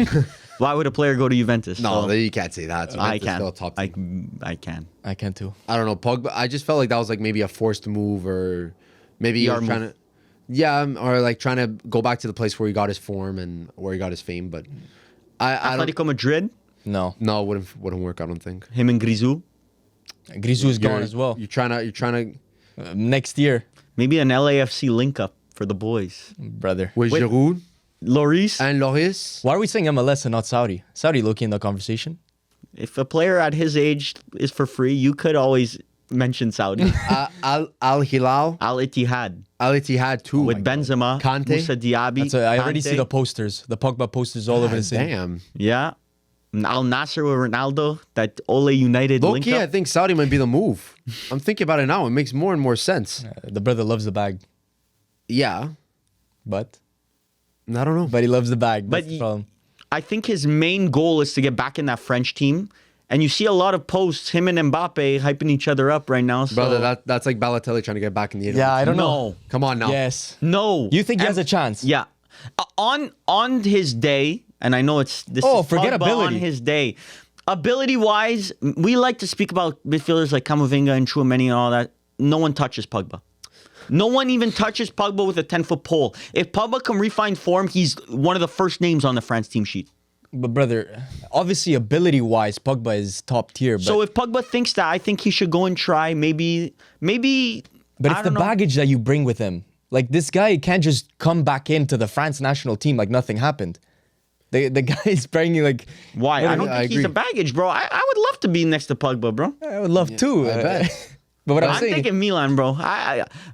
Why would a player go to Juventus? No, So, you can't say that. I Juventus is still a can. top team. I can. I can too. I don't know, Pogba. I just felt like that was like maybe a forced move, or maybe he PR was trying move. to, yeah, or like trying to go back to the place where he got his form and where he got his fame. But I don't. Atletico Madrid, No. No, wouldn't work. I don't think. him and Grisou. Grisou is gone as well. You're trying to Next year, Maybe an LAFC link up for the boys. brother. with Wait. Giroud Lloris, and Loris. Why are we saying MLS and not Saudi? Saudi looking in the conversation. if a player at his age is for free, you could always mention Saudi. Al Hilal, Al Ittihad Al Ittihad too. with Benzema, Kante? Moussa Diaby. I already Kante. see the posters, the Pogba posters all over the city. Damn. Yeah. Al Nasser with Ronaldo, that Ole United link Low-key, I up. think Saudi might be the move. I'm thinking about it now. It makes more and more sense. The brother loves the bag, Yeah. but I don't know. he loves the bag. But That's the problem. I think his main goal is to get back in that French team. And you see a lot of posts, him and Mbappe hyping each other up right now. So. Brother, that's like Balotelli trying to get back in the Italy Yeah, I team. don't know. No. Come on now. Yes. No. You think he has a chance? Yeah. On his day, and I know this Oh, is forget Pogba ability. on his day. Ability-wise, we like to speak about midfielders like Camavinga and Chouameni and all that. No one touches Pogba. No one even touches Pogba with a 10-foot pole. If Pogba can refine form, he's one of the first names on the France team sheet. But brother, obviously ability-wise, Pogba is top tier. But, So if Pogba thinks that, I think he should go and try. Maybe. but I it's the don't know. baggage that you bring with him. Like this guy can't just come back into the France national team like nothing happened. The guy is bringing like. Why? I don't I think he's a agree. baggage, bro. I would love to be next to Pogba, bro. I would love to. I bet. But what I'm I'm saying, thinking Milan, bro.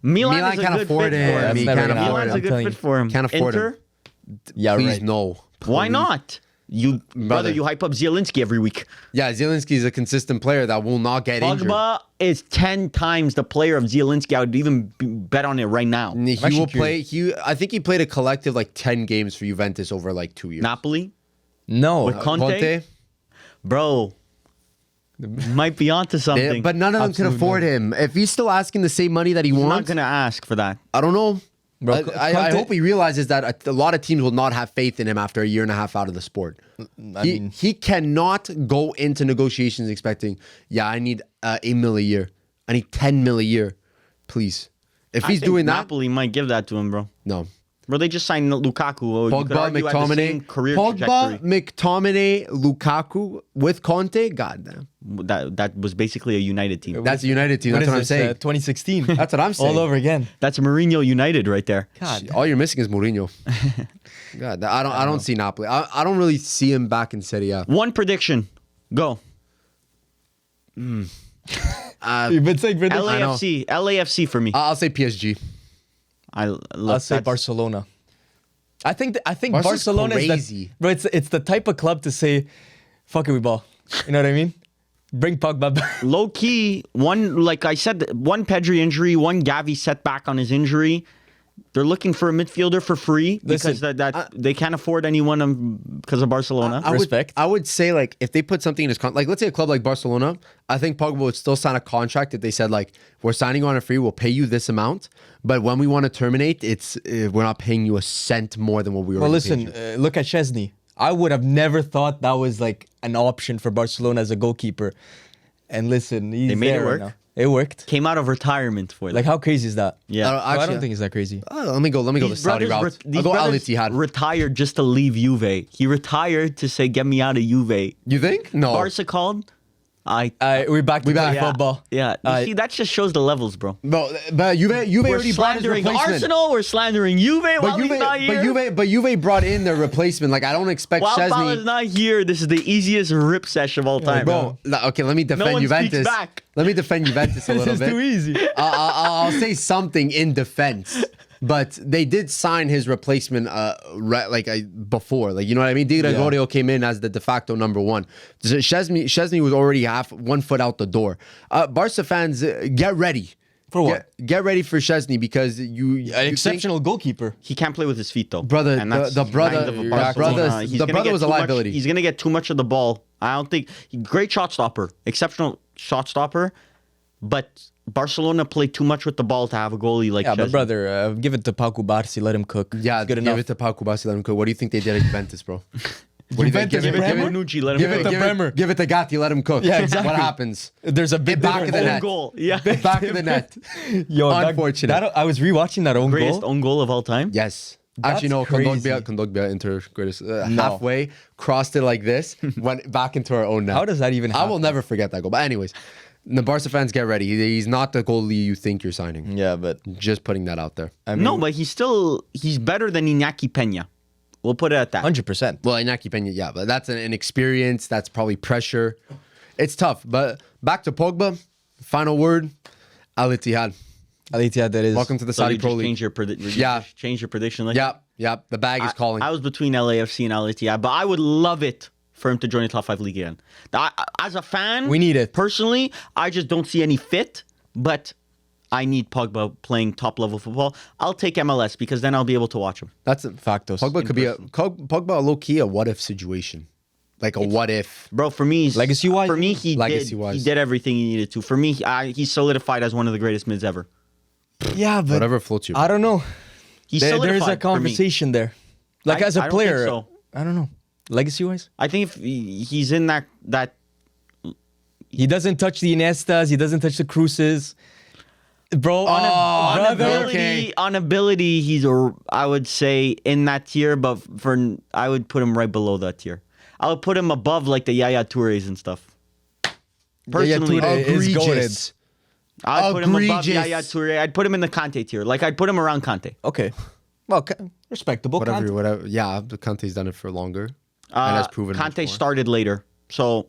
Milan is a can't good afford fit it. for him. That's He never can't gonna afford happen, Milan's it. a I'm good telling fit you. for him. Can't afford Inter? him. yeah, Please right. no. Why not? You brother, you hype up Zielinski every week. Yeah, Zielinski is a consistent player that will not get injured. Pogba is 10 times the player of Zielinski. I would even bet on it right now. He actually will play. I think he played a collective like 10 games for Juventus over like 2 years. Napoli, No. With Conte? Bro. Might be onto something. But none of them can Absolute afford him. If he's still asking the same money that he I'm not wants, gonna ask for that. I don't know. Bro, I Conte- hope he realizes that a lot of teams will not have faith in him after a year and a half out of the sport. He cannot go into negotiations expecting, I need $8 million a year. I need $10 million a year. Please. If he's doing that, Napoli might give that to him, bro. no. Bro, they just signed Lukaku. You could Pogba, argue had the same McTominay, career Pogba, trajectory. McTominay, Lukaku with Conte. Goddamn. That was basically a United team. That's a United team. What That's is what I'm this, saying. 2016. That's what I'm saying. All over again. That's Mourinho United right there. God. All you're missing is Mourinho. God, I don't see Napoli. I don't really see him back in Serie A. One prediction. Go. You've been saying for this. LAFC for me. I'll say PSG. I'll say Barcelona. I think Barca's Barcelona is crazy. bro. It's the type of club to say, "Fuck it, we ball." You know what I mean? Bring Pogba back. Low key, like I said, one Pedri injury, one Gavi setback on his injury. They're looking for a midfielder for free because Listen, they can't afford anyone because of Barcelona. Respect. I would say, like, if they put something in his contract, like, let's say a club like Barcelona, I think Pogba would still sign a contract if they said, like, we're signing you on a free, we'll pay you this amount, but when we want to terminate, we're not paying you a cent more than what we were. Well, listen, look at Szczesny. I would have never thought that was like an option for Barcelona as a goalkeeper. And listen, he's They made it there work. right now. It worked. Came out of retirement for them. Like, how crazy is that? Yeah. I don't think it's that crazy. let me go the These Saudi brothers route. I'll go Al brothers Ittihad. retired just to leave Juve. He retired to say, "Get me out of Juve." You think? No. Barca called. We're back to back. football. Yeah. You see, that just shows the levels, bro. No, but Juve We're already brought his slandering replacement. Arsenal. We're slandering Juve while he's not here. But Juve brought in their replacement. Like, I don't expect While Szczesny. Bala's not here, this is the easiest rip sesh of all time. Bro, okay, let me defend one speaks Juventus. back. Let me defend Juventus a This little is bit. too easy. I'll say something in defense. But they did sign his replacement before. Like, you know what I mean? Di Gregorio came in as the de facto number one. Szczesny was already 1 foot out the door. Barca fans, get ready. For what? Get ready for Szczesny because you An exceptional goalkeeper. He can't play with his feet though, Brother, And that's the brother- kind of a the Barcelona. brother- He's the gonna brother get was a too much- liability. He's gonna get too much of the ball. I don't think great shot stopper, exceptional shot stopper, but Barcelona played too much with the ball to have a goalie like Yeah, but Szczesny. brother, give it to Paco Barsi. Let him cook. Yeah, It's good give enough. it to Pau Kubasi, let him cook. What do you think they did at Juventus, bro? What do you think? Juventus, Give it to Bremer? Bonucci, let him Give cook. it to to Bremer. Give it to Gatti, let him cook. Yeah, exactly. What happens? There's a big back of the Own net. goal. Yeah. Back of the net. Yo, Unfortunate. I was rewatching that own Greatest goal. own goal of all time. Yes. That's Actually, no, crazy. Kondogbia Inter greatest. No. Halfway, crossed it like this, went back into our own net. How does that even I will happen? never forget that goal. But anyways, the Barca fans, get ready. He's not the goalie you think you're signing. Yeah, but Just putting that out there. I mean, No, but he's better than Iñaki Peña. We'll put it at that. 100%. Well, Iñaki Peña, yeah, but that's an experience. That's probably pressure. It's tough. But back to Pogba. Final word. Al Ittihad. Al Ittihad, that is. Welcome to the So Saudi you Pro just League. change your prediction. Like Yep. The bag is calling. I was between LAFC and Al Ittihad, but I would love it for him to join the top 5 league again. As a fan, We need it. Personally, I just don't see any fit, but I need Pogba playing top level football. I'll take MLS because then I'll be able to watch him. That's a Factos. Pogba could be a low key a what if situation, like a what if. Bro, for me, Legacy-wise? for me, he Legacy-wise. did everything he needed to. For me, he's solidified as one of the greatest mids ever. Yeah, but Whatever floats you. I don't know. He's There is solidified a for me. conversation there. Like, as a I don't player, think so. I don't know. Legacy-wise? I think if he's in that He doesn't touch the Iniestas. He doesn't touch the Cruces. Bro, on ability, he's I would say in that tier, but I would put him right below that tier. I would put him above like the Yaya Toures and stuff. Personally, Toure is Egregious. I'd put him above Egregious. Yaya Toure. I'd put him in the Kante tier. Like I'd put him around Kante. Okay. Well, respectable. Whatever. Yeah, but Kante's done it for longer and has proven. much Kante more. started later, so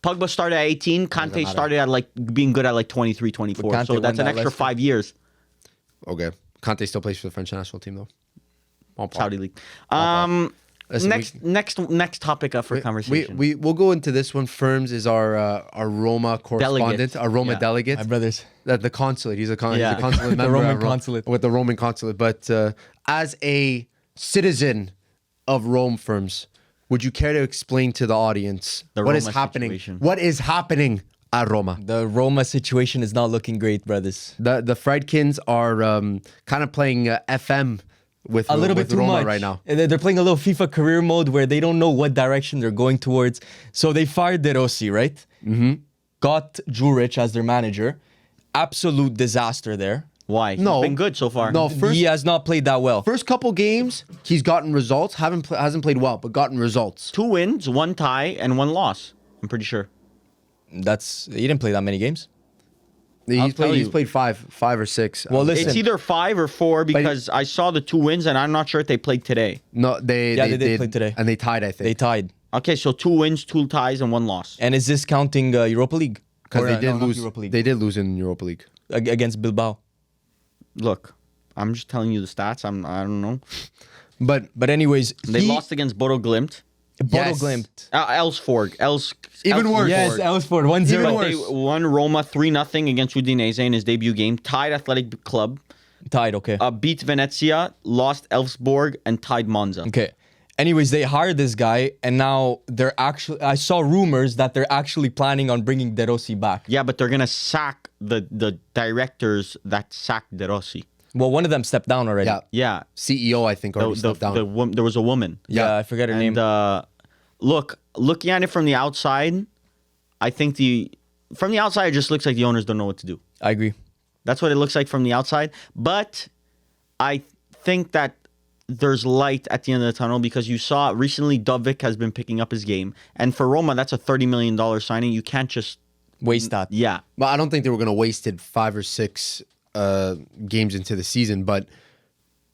Pogba started at 18. Kante matter. started at like being good at like 23, 24. But Kante So that's won an that extra last 5 years. Okay, Kante still plays for the French national team though. On par. Saudi league. Listen, Next topic up for conversation. We'll go into this one. Firms is our Roma correspondent, Delegate. our Roma Yeah. delegate. My brothers. The consulate. He's a Yeah. consulate The member Roman at consulate. with the Roman consulate. But as a citizen of Rome, firms, would you care to explain to the audience The what is Roma happening? situation. What is happening at Roma? The Roma situation is not looking great, brothers. The Friedkins are kind of playing FM with A little bit with too Roma much right now. And they're playing a little FIFA career mode where they don't know what direction they're going towards. So they fired De Rossi, right? Mm-hmm. Got Juric as their manager. Absolute disaster there. Why? He's No. been good so far. No, first He has not played that well. first couple games he's gotten results. Hasn't played well, but gotten results. 2 wins, 1 tie, and 1 loss. I'm pretty sure. He didn't play that many games. He's tell played. He's you. played five or six. Well, listen. It's either 5 or 4 because I saw the 2 wins and I'm not sure if they played today. No, they did play today. and they tied. I They think tied. Okay, so 2 wins, 2 ties, and 1 loss. And is this counting Europa League? because Or, they no, did not lose. Europa League. They did lose in Europa League. Against Bilbao. Look, I'm just telling you the stats. I don't know. But anyways, They lost against Bodo Glimt. Bodo Yes. Glimt. Elsford. Even worse. Yes, Elsford 1-0. But worse. they won Roma 3-0 against Udinese in his debut game. Tied Athletic Club. Tied, okay. Beat Venezia. Lost Elfsborg and tied Monza. Okay. Anyways, they hired this guy, and now I saw rumors that they're actually planning on bringing De Rossi back. Yeah, but they're gonna sack the directors that sacked De Rossi. Well, one of them stepped down already. Yeah, Yeah, CEO I think already stepped down. there was a woman. Yeah, I forget her name. And looking at it from the outside, I think from the outside it just looks like the owners don't know what to do. I agree. That's what it looks like from the outside. But I think that there's light at the end of the tunnel because you saw recently Dovvik has been picking up his game. And for Roma, that's a $30 million signing. You can't just... Waste that. Yeah. But I don't think they were going to waste it 5 or 6 games into the season. But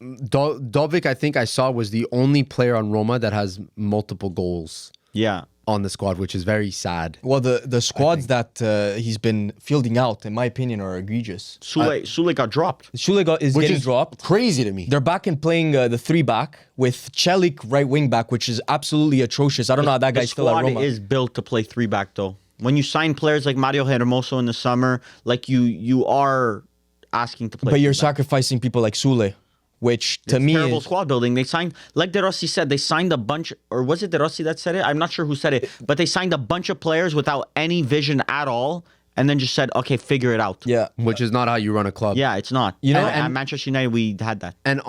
Dovvik, I think I saw, was the only player on Roma that has multiple goals Yeah. on the squad, which is very sad. Well, the squads that he's been fielding out, in my opinion, are egregious. Sule got dropped. Schulega is Which getting is dropped. crazy to me. They're back in playing the 3-back with Celik right wing back, which is absolutely atrocious. I don't know how that The guy's still at squad Roma. is built to play 3-back though. When you sign players like Mario Hermoso in the summer, like you are asking to play. But you're 3-back. sacrificing people like Sule, which to It's me terrible is... squad building. They signed, like De Rossi said, they signed a bunch, or was it De Rossi that said it? I'm not sure who said it, but they signed a bunch of players without any vision at all, and then just said, okay, figure it out. Yeah. Which is not how you run a club. Yeah, it's not. You know, at and- Manchester United, we had that. And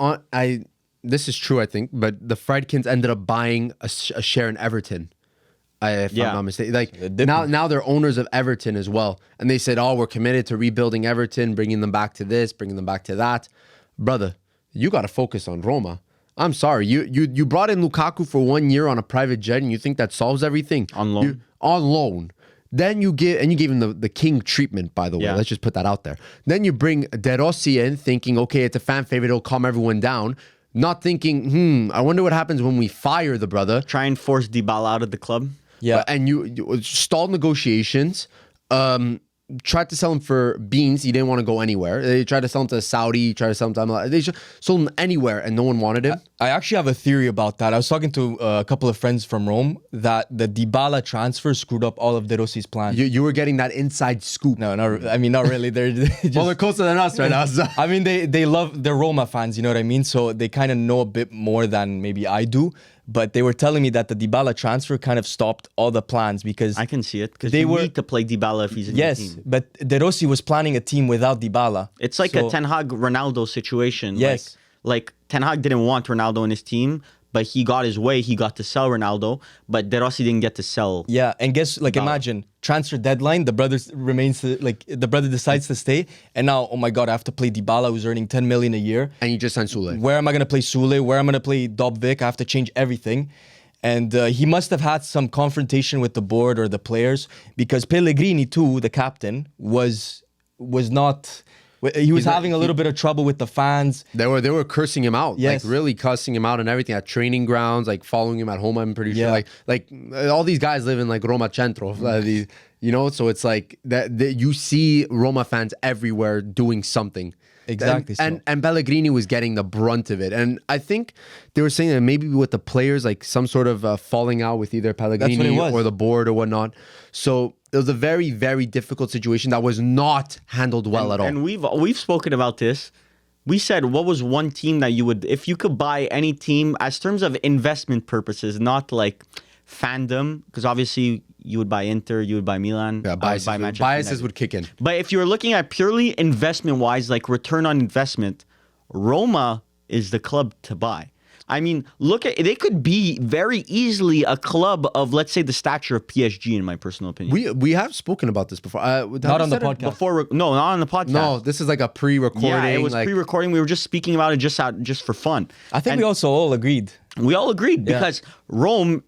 this is true, I think, but the Friedkins ended up buying a share in Everton. If Yeah. I'm not mistaken. Like different. now they're owners of Everton as well. And they said, oh, we're committed to rebuilding Everton, bringing them back to this, bringing them back to that. Brother, you got to focus on Roma. I'm sorry. You brought in Lukaku for 1 year on a private jet and you think that solves everything? On loan. On loan. Then you gave him the king treatment, by the way. Yeah. Let's just put that out there. Then you bring De Rossi in thinking, okay, it's a fan favorite, it'll calm everyone down. Not thinking, I wonder what happens when we fire the brother. Try and force Dybala out of the club. Yeah. And you stalled negotiations. Tried to sell him for beans. He didn't want to go anywhere. They tried to sell him to Saudi. Tried to sell him to... They just sold him anywhere and no one wanted him. I actually have a theory about that. I was talking to a couple of friends from Rome that the Dybala transfer screwed up all of De Rossi's plans. You were getting that inside scoop. No, not really. They're just, Well, they're closer than us right now. So. I mean, they're Roma fans, you know what I mean? So they kind of know a bit more than maybe I do. But they were telling me that the Dybala transfer kind of stopped all the plans because... I can see it because They you were- need to play Dybala if he's in Yes, your team. but De Rossi was planning a team without Dybala. It's like So- a Ten Hag Ronaldo situation. Yes. Like Ten Hag didn't want Ronaldo in his team, but he got his way. He got to sell Ronaldo, but De Rossi didn't get to sell. Yeah, and guess, like, imagine, transfer deadline, the brother decides to stay, and now, oh my God, I have to play Dybala, who's earning 10 million a year. And you just signed Sule. Where am I going to play Sule? Where am I going to play Dovvik? I have to change everything. And he must have had some confrontation with the board or the players because Pellegrini too, the captain, was not... He was having a little bit of trouble with the fans. They were cursing him out, Yes. like really cussing him out and everything at training grounds, like following him at home. I'm pretty sure, Yeah. like all these guys live in like Roma Centro, so it's like that you see Roma fans everywhere doing something. Exactly. And Pellegrini was getting the brunt of it, and I think they were saying that maybe with the players, like some sort of falling out with either Pellegrini was. or the board or whatnot. So it was a very, very difficult situation that was not handled well at all. And we've spoken about this. We said, what was one team that you would, if you could buy any team as terms of investment purposes, not like fandom, because obviously you would buy Inter, you would buy Milan, Yeah, I would biases, buy would, Manchester biases United. would kick in. But if you're looking at purely investment-wise, like return on investment, Roma is the club to buy. I mean, look at, they could be very easily a club of, let's say, the stature of PSG, in my personal opinion. We have spoken about this before. Not on the podcast. No, not on the podcast. No, this is like a pre-recording. Yeah, it was like, pre-recording. We were just speaking about it just for fun. I think And we also all agreed. we all agreed Yeah. because Rome,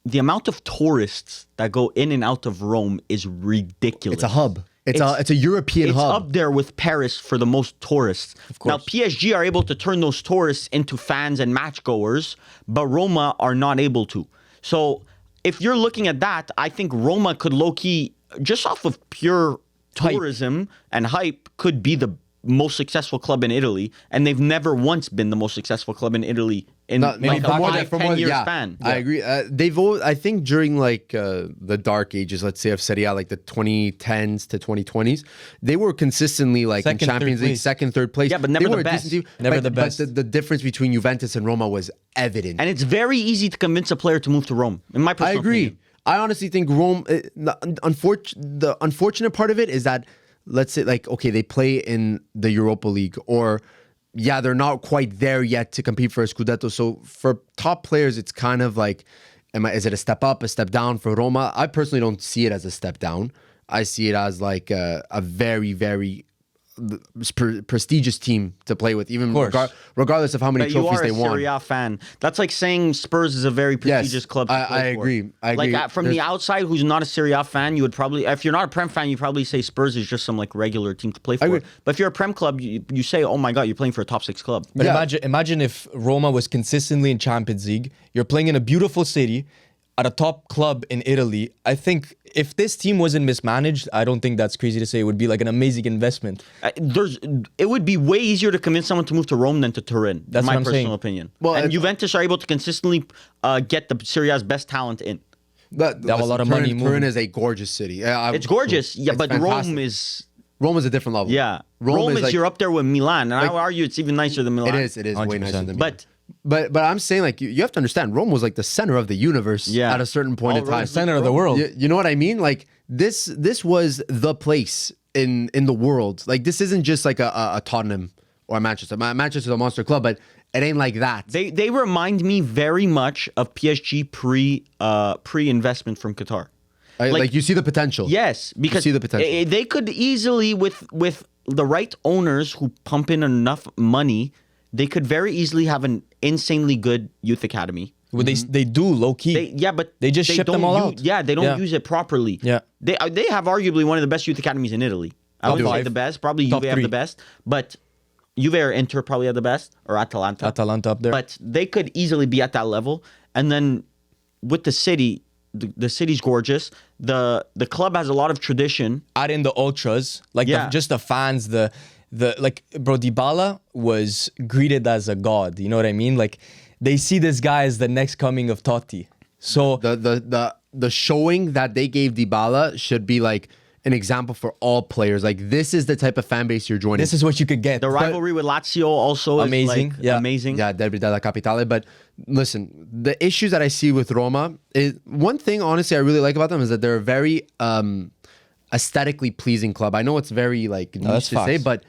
the amount of tourists that go in and out of Rome is ridiculous. It's a hub. It's a European It's hub. up there with Paris for the most tourists. course. Now, PSG are able to turn those tourists into fans and match goers, but Roma are not able to. So, if you're looking at that, I think Roma could low-key, just off of pure tourism and hype, could be the most successful club in Italy, and they've never once been the most successful club in Italy in Not- like a for more than- 5, for 10 more- year yeah, span. I agree. They've always, I think during like the dark ages, let's say of Serie A, like the 2010s to 2020s, they were consistently like Second, in Champions third League, place. second, third place. Yeah, but never They the were a best. decent team, Never but- the best. But the difference between Juventus and Roma was evident. And it's very easy to convince a player to move to Rome, in my I personal agree. opinion. I honestly think Rome. The unfortunate part of it is that, let's say, like, okay, they play in the Europa League, or yeah, they're not quite there yet to compete for a Scudetto. So for top players, it's kind of like, is it a step up, a step down for Roma? I personally don't see it as a step down. I see it as like a very, very prestigious team to play with, even course. regardless of how many But you trophies are they a won. Serie A fan. That's like saying Spurs is a very prestigious club. To I play for. agree. I agree. Like from the There's- outside, who's not a Serie A fan, you would probably, if you're not a Prem fan, you probably say Spurs is just some like regular team to play for. agree. But if you're a Prem club, you say, oh my God, you're playing for a top 6 club. But Yeah. imagine if Roma was consistently in Champions League. You're playing in a beautiful city at a top club in Italy. I think if this team wasn't mismanaged, I don't think that's crazy to say. It would be like an amazing investment. It would be way easier to convince someone to move to Rome than to Turin. That's my what I'm personal saying. opinion. Well, and it's- Juventus are able to consistently get the Serie A's best talent in. They have a lot of money Turin moving. is a gorgeous city. It's gorgeous, yeah, It's but fantastic. Rome is a different level. yeah. Rome is like, you're up there with Milan, and I like- would argue it's even nicer than Milan. It is way 100%. nicer than But But I'm saying, like, you have to understand, Rome was like the center of the universe Yeah. at a certain point All in time. roads Center of the world. You know what I mean? Like this was the place in the world. Like this isn't just like a Tottenham or a Manchester. Manchester's a monster club, but it ain't like that. They remind me very much of PSG pre-investment from Qatar. Like you see the potential. Yes, because see the potential. they could easily with the right owners who pump in enough money, they could very easily have an insanely good youth academy. Well, they do low key. But They just ship them all out. Yeah, they don't Yeah. use it properly. Yeah. They have arguably one of the best youth academies in Italy. I Top wouldn't say five. the best. Probably Top Juve have the three. best, but Juve or Inter probably have the best, or Atalanta. Atalanta up there. But they could easily be at that level. And then with the city, the city's gorgeous. The club has a lot of tradition. Add in the ultras, like Yeah. just the fans, the like, bro, Dybala was greeted as a god. You know what I mean? Like they see this guy as the next coming of Totti. So The showing that they gave Dybala should be like an example for all players. Like this is the type of fan base you're joining. this is what you could get. The rivalry with Lazio also Amazing, is like yeah. amazing. Yeah, Derby della Capitale. But listen, the issues that I see with Roma is one thing, honestly, I really like about them is that they're a very aesthetically pleasing club. I know it's very like niche that's to say, facts. but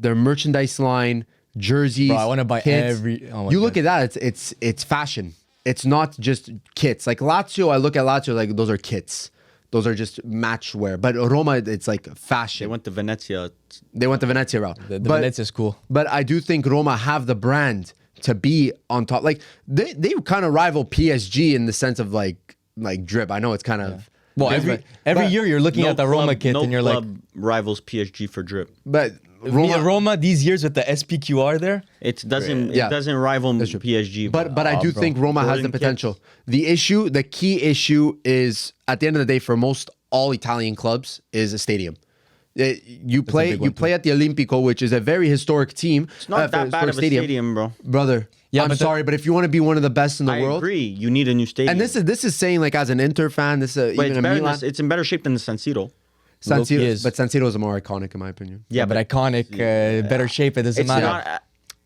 their merchandise line, jerseys, Bro, I wanna buy kits, every- oh my you look God. at that, it's fashion. It's not just kits. Like Lazio, I look at Lazio like those are kits. Those are just match wear. But Roma, it's like fashion. They went to Venezia. They went the Venezia route. the But- Venezia is cool. But I do think Roma have the brand to be on top. Like they kind of rival PSG in the sense of like drip. I know it's kind of Well, every year you're looking at the Roma kit no and you're like, club rivals PSG for drip. but Roma these years with the SPQR there. It doesn't Yeah. it doesn't rival PSG. But I do bro. think Roma has the Jordan potential. The key issue is at the end of the day for most all Italian clubs is a stadium. You play big one, too. at the Olimpico, which is a very historic team. it's not that bad of a stadium, bro. brother. Yeah, I'm but sorry, but if you want to be one of the best in the I world, agree. You need a new stadium. and this is saying like as an Inter fan, this is but even it's a better. Milan. It's in better shape than the San Siro. San Low-key Siro, is. but San Siro is more iconic in my opinion. Yeah, but iconic, better shape. It doesn't It's matter. not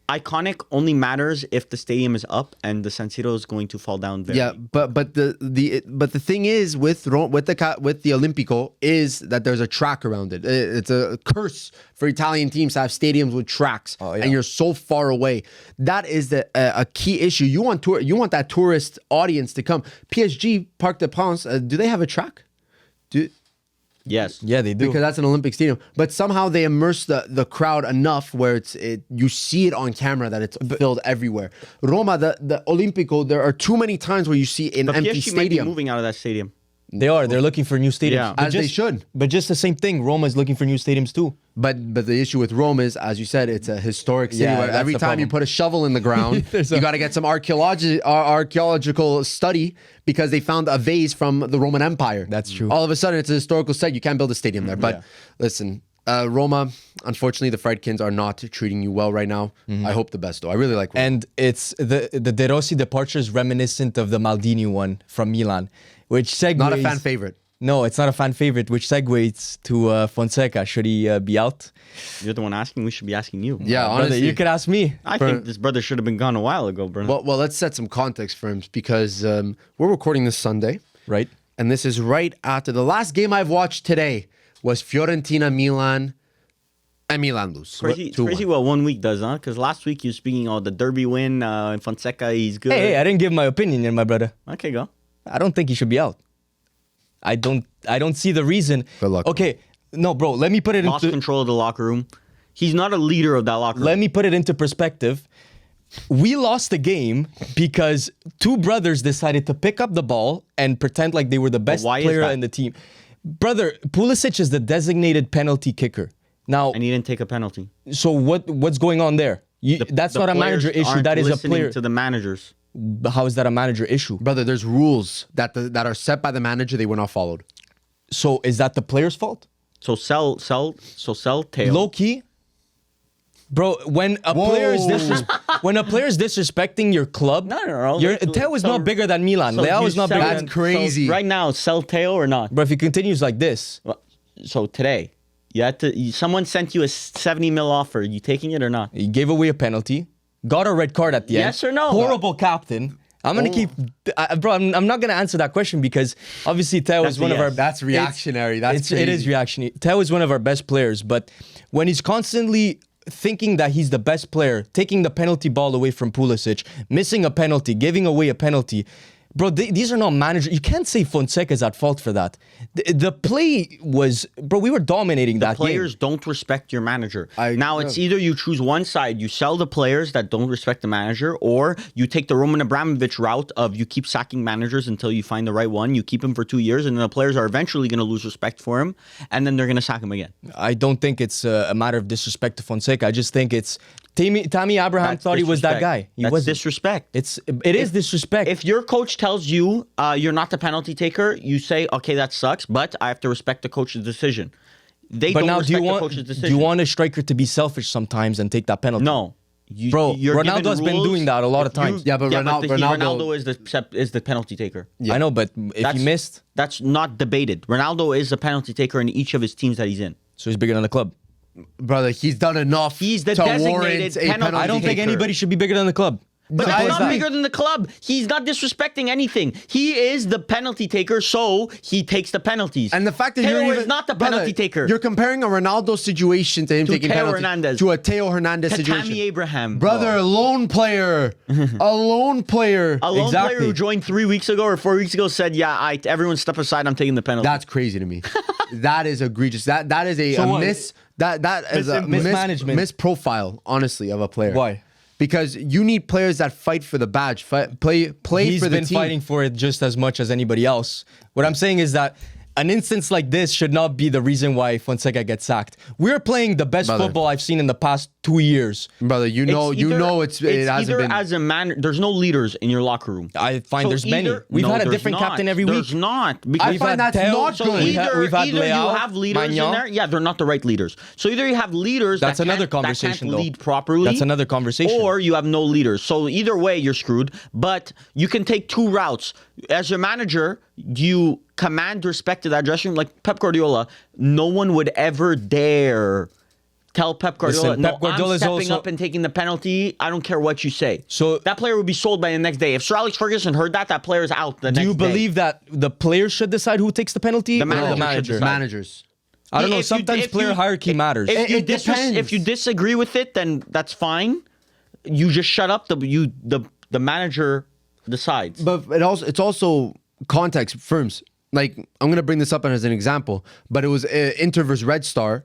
iconic. Only matters if the stadium is up and the San Siro is going to fall down. Very. Yeah, but the thing is with the Olimpico is that there's a track around it. It's a curse for Italian teams to have stadiums with tracks, and you're so far away. That is a key issue. You want that tourist audience to come. PSG Parc des Princes, do they have a track? Yes. Yeah, they do. Because that's an Olympic stadium. But somehow they immerse the crowd enough where you see it on camera that it's filled everywhere. Roma, the Olimpico, there are too many times where you see an But empty PSG might be stadium. moving out of that stadium. They're looking for new stadiums. Yeah. But As they should. But just the same thing, Roma is looking for new stadiums too. But the issue with Rome is, as you said, it's a historic city Yeah, where that's every the time you problem. put a shovel in the ground, you got to get some archaeological study because they found a vase from the Roman Empire. That's true. All of a sudden, it's a historical site. You can't build a stadium there. But listen, Roma, unfortunately, the Friedkins are not treating you well right now. I hope the best, though. I really like Roma. And it's the De Rossi departure is reminiscent of the Maldini one from Milan, which segues. Not a fan favorite. No, it's not a fan favorite, which segues to Fonseca. Should he be out? You're the one asking. We should be asking you. Yeah, Brother, honestly. you could ask me. I think this brother should have been gone a while ago, bro. Well, let's set some context for him because we're recording this Sunday. Right. And this is right after the last game I've watched today was Fiorentina-Milan. And Milan lose. Crazy, it's 2-1. crazy what 1 week does, huh? Because last week you were speaking of the Derby win, and Fonseca, he's good. Hey, I didn't give my opinion yet, my brother. Okay, go. I don't think he should be out. I don't see the reason. Good luck. Okay, no, bro. Let me put it Lost into. control of the locker room. He's not a leader of that locker room. Let me put it into perspective. We lost the game because two brothers decided to pick up the ball and pretend like they were the best why is player that? in the team. Brother, Pulisic is the designated penalty kicker. Now, and he didn't take a penalty. so what's going on there? That's The not a manager players issue. aren't That is a listening player. to the managers. How is that a manager issue? Brother, there's rules that are set by the manager. They were not followed. So is that the player's fault? So sell tail. Low key, bro. When a player is disrespecting your club, No. Teo is not bigger than Milan. So Leao you is not sell- bigger. That's Than, crazy. So right now, sell tail or not? bro, if he continues like this, So today, someone sent you a 70 mil offer. You taking it or not? he gave away a penalty, got a red card at the end. Yes or no? Horrible captain. I'm gonna keep, bro. I'm not gonna answer that question because obviously Teo That's is one a of our. yes. That's reactionary. That's it is crazy. reactionary. Teo is one of our best players, but when he's constantly thinking that he's the best player, taking the penalty ball away from Pulisic, missing a penalty, giving away a penalty, bro, these are not managers. You can't say Fonseca is at fault for that. The play was, bro, we were dominating that Players game. don't respect your manager. I- Now it's either you choose one side, you sell the players that don't respect the manager, or you take the Roman Abramovich route of you keep sacking managers until you find the right one. You keep him for 2 years, and then the players are eventually going to lose respect for him, and then they're going to sack him again. I don't think it's a matter of disrespect to Fonseca. I just think it's Tammy Abraham That's thought he was that disrespect. guy. He That's wasn't. disrespect. It is disrespect. If your coach tells you you're not the penalty taker, you say, okay, that sucks, but I have to respect the coach's decision. They but don't now, respect the coach's decision. do you want a striker to be selfish sometimes and take that penalty? No. Bro, you're given Ronaldo's been rules. doing that a lot of If you- times. Yeah, but Ronaldo- Ronaldo is the penalty taker. I know, but if he missed, That's not debated. Ronaldo is a penalty taker in each of his teams that he's in. so he's bigger than the club. Brother, he's done enough. He's the to designated warrant a penalty I don't think taker. anybody should be bigger than the club. But Simple he's as not that. bigger than the club. He's not disrespecting anything. He is the penalty taker, so he takes the penalties. And the fact that Teo you're is not the penalty taker. You're comparing a Ronaldo situation to him To taking Teo penalties Hernandez. to a Teo Hernandez To situation. Tammy Abraham. Brother, a lone player. A lone player. A lone Exactly. player who joined 3 weeks ago or 4 weeks ago said, yeah, everyone step aside, I'm taking the penalty. That's crazy to me. That is egregious. That is a So what? miss. That is a Mismanagement. misprofile, honestly, of a player. Why? Because you need players that fight for the badge, play He's for the been team. fighting for it just as much as anybody else. What I'm saying is that an instance like this should not be the reason why Fonseca gets sacked. We're playing the best Brother. football I've seen in the past 2 years. Brother, it hasn't either been. as a man. There's no leaders in your locker room. I find So there's many. either- We've no, had a there's different not. captain every There's week. not. Because I find that's Teo, not so good. We've had either Leao, you have leaders Maignan. in there. Yeah, they're not the right leaders. So either you have leaders That's that another can't, conversation, that though. can't lead properly. That's another conversation. Or you have no leaders. So either way, you're screwed. But you can take two routes. As your manager, you command respect to that dressing room. Like Pep Guardiola, no one would ever dare tell Pep Guardiola, Listen, no, Pep Guardiola I'm is stepping also- up and taking the penalty. I don't care what you say. So- that player would be sold by the next day. If Sir Alex Ferguson heard that, that player's out the next day. Do you believe that the players should decide who takes the penalty? The or manager should manager? decide. Managers. I don't know. If you- Sometimes if player you- hierarchy matters. It depends. If you disagree with it, then that's fine. You just shut up. The manager decides. But it's also context firms. Like, I'm gonna bring this up as an example, but it was Inter versus Red Star.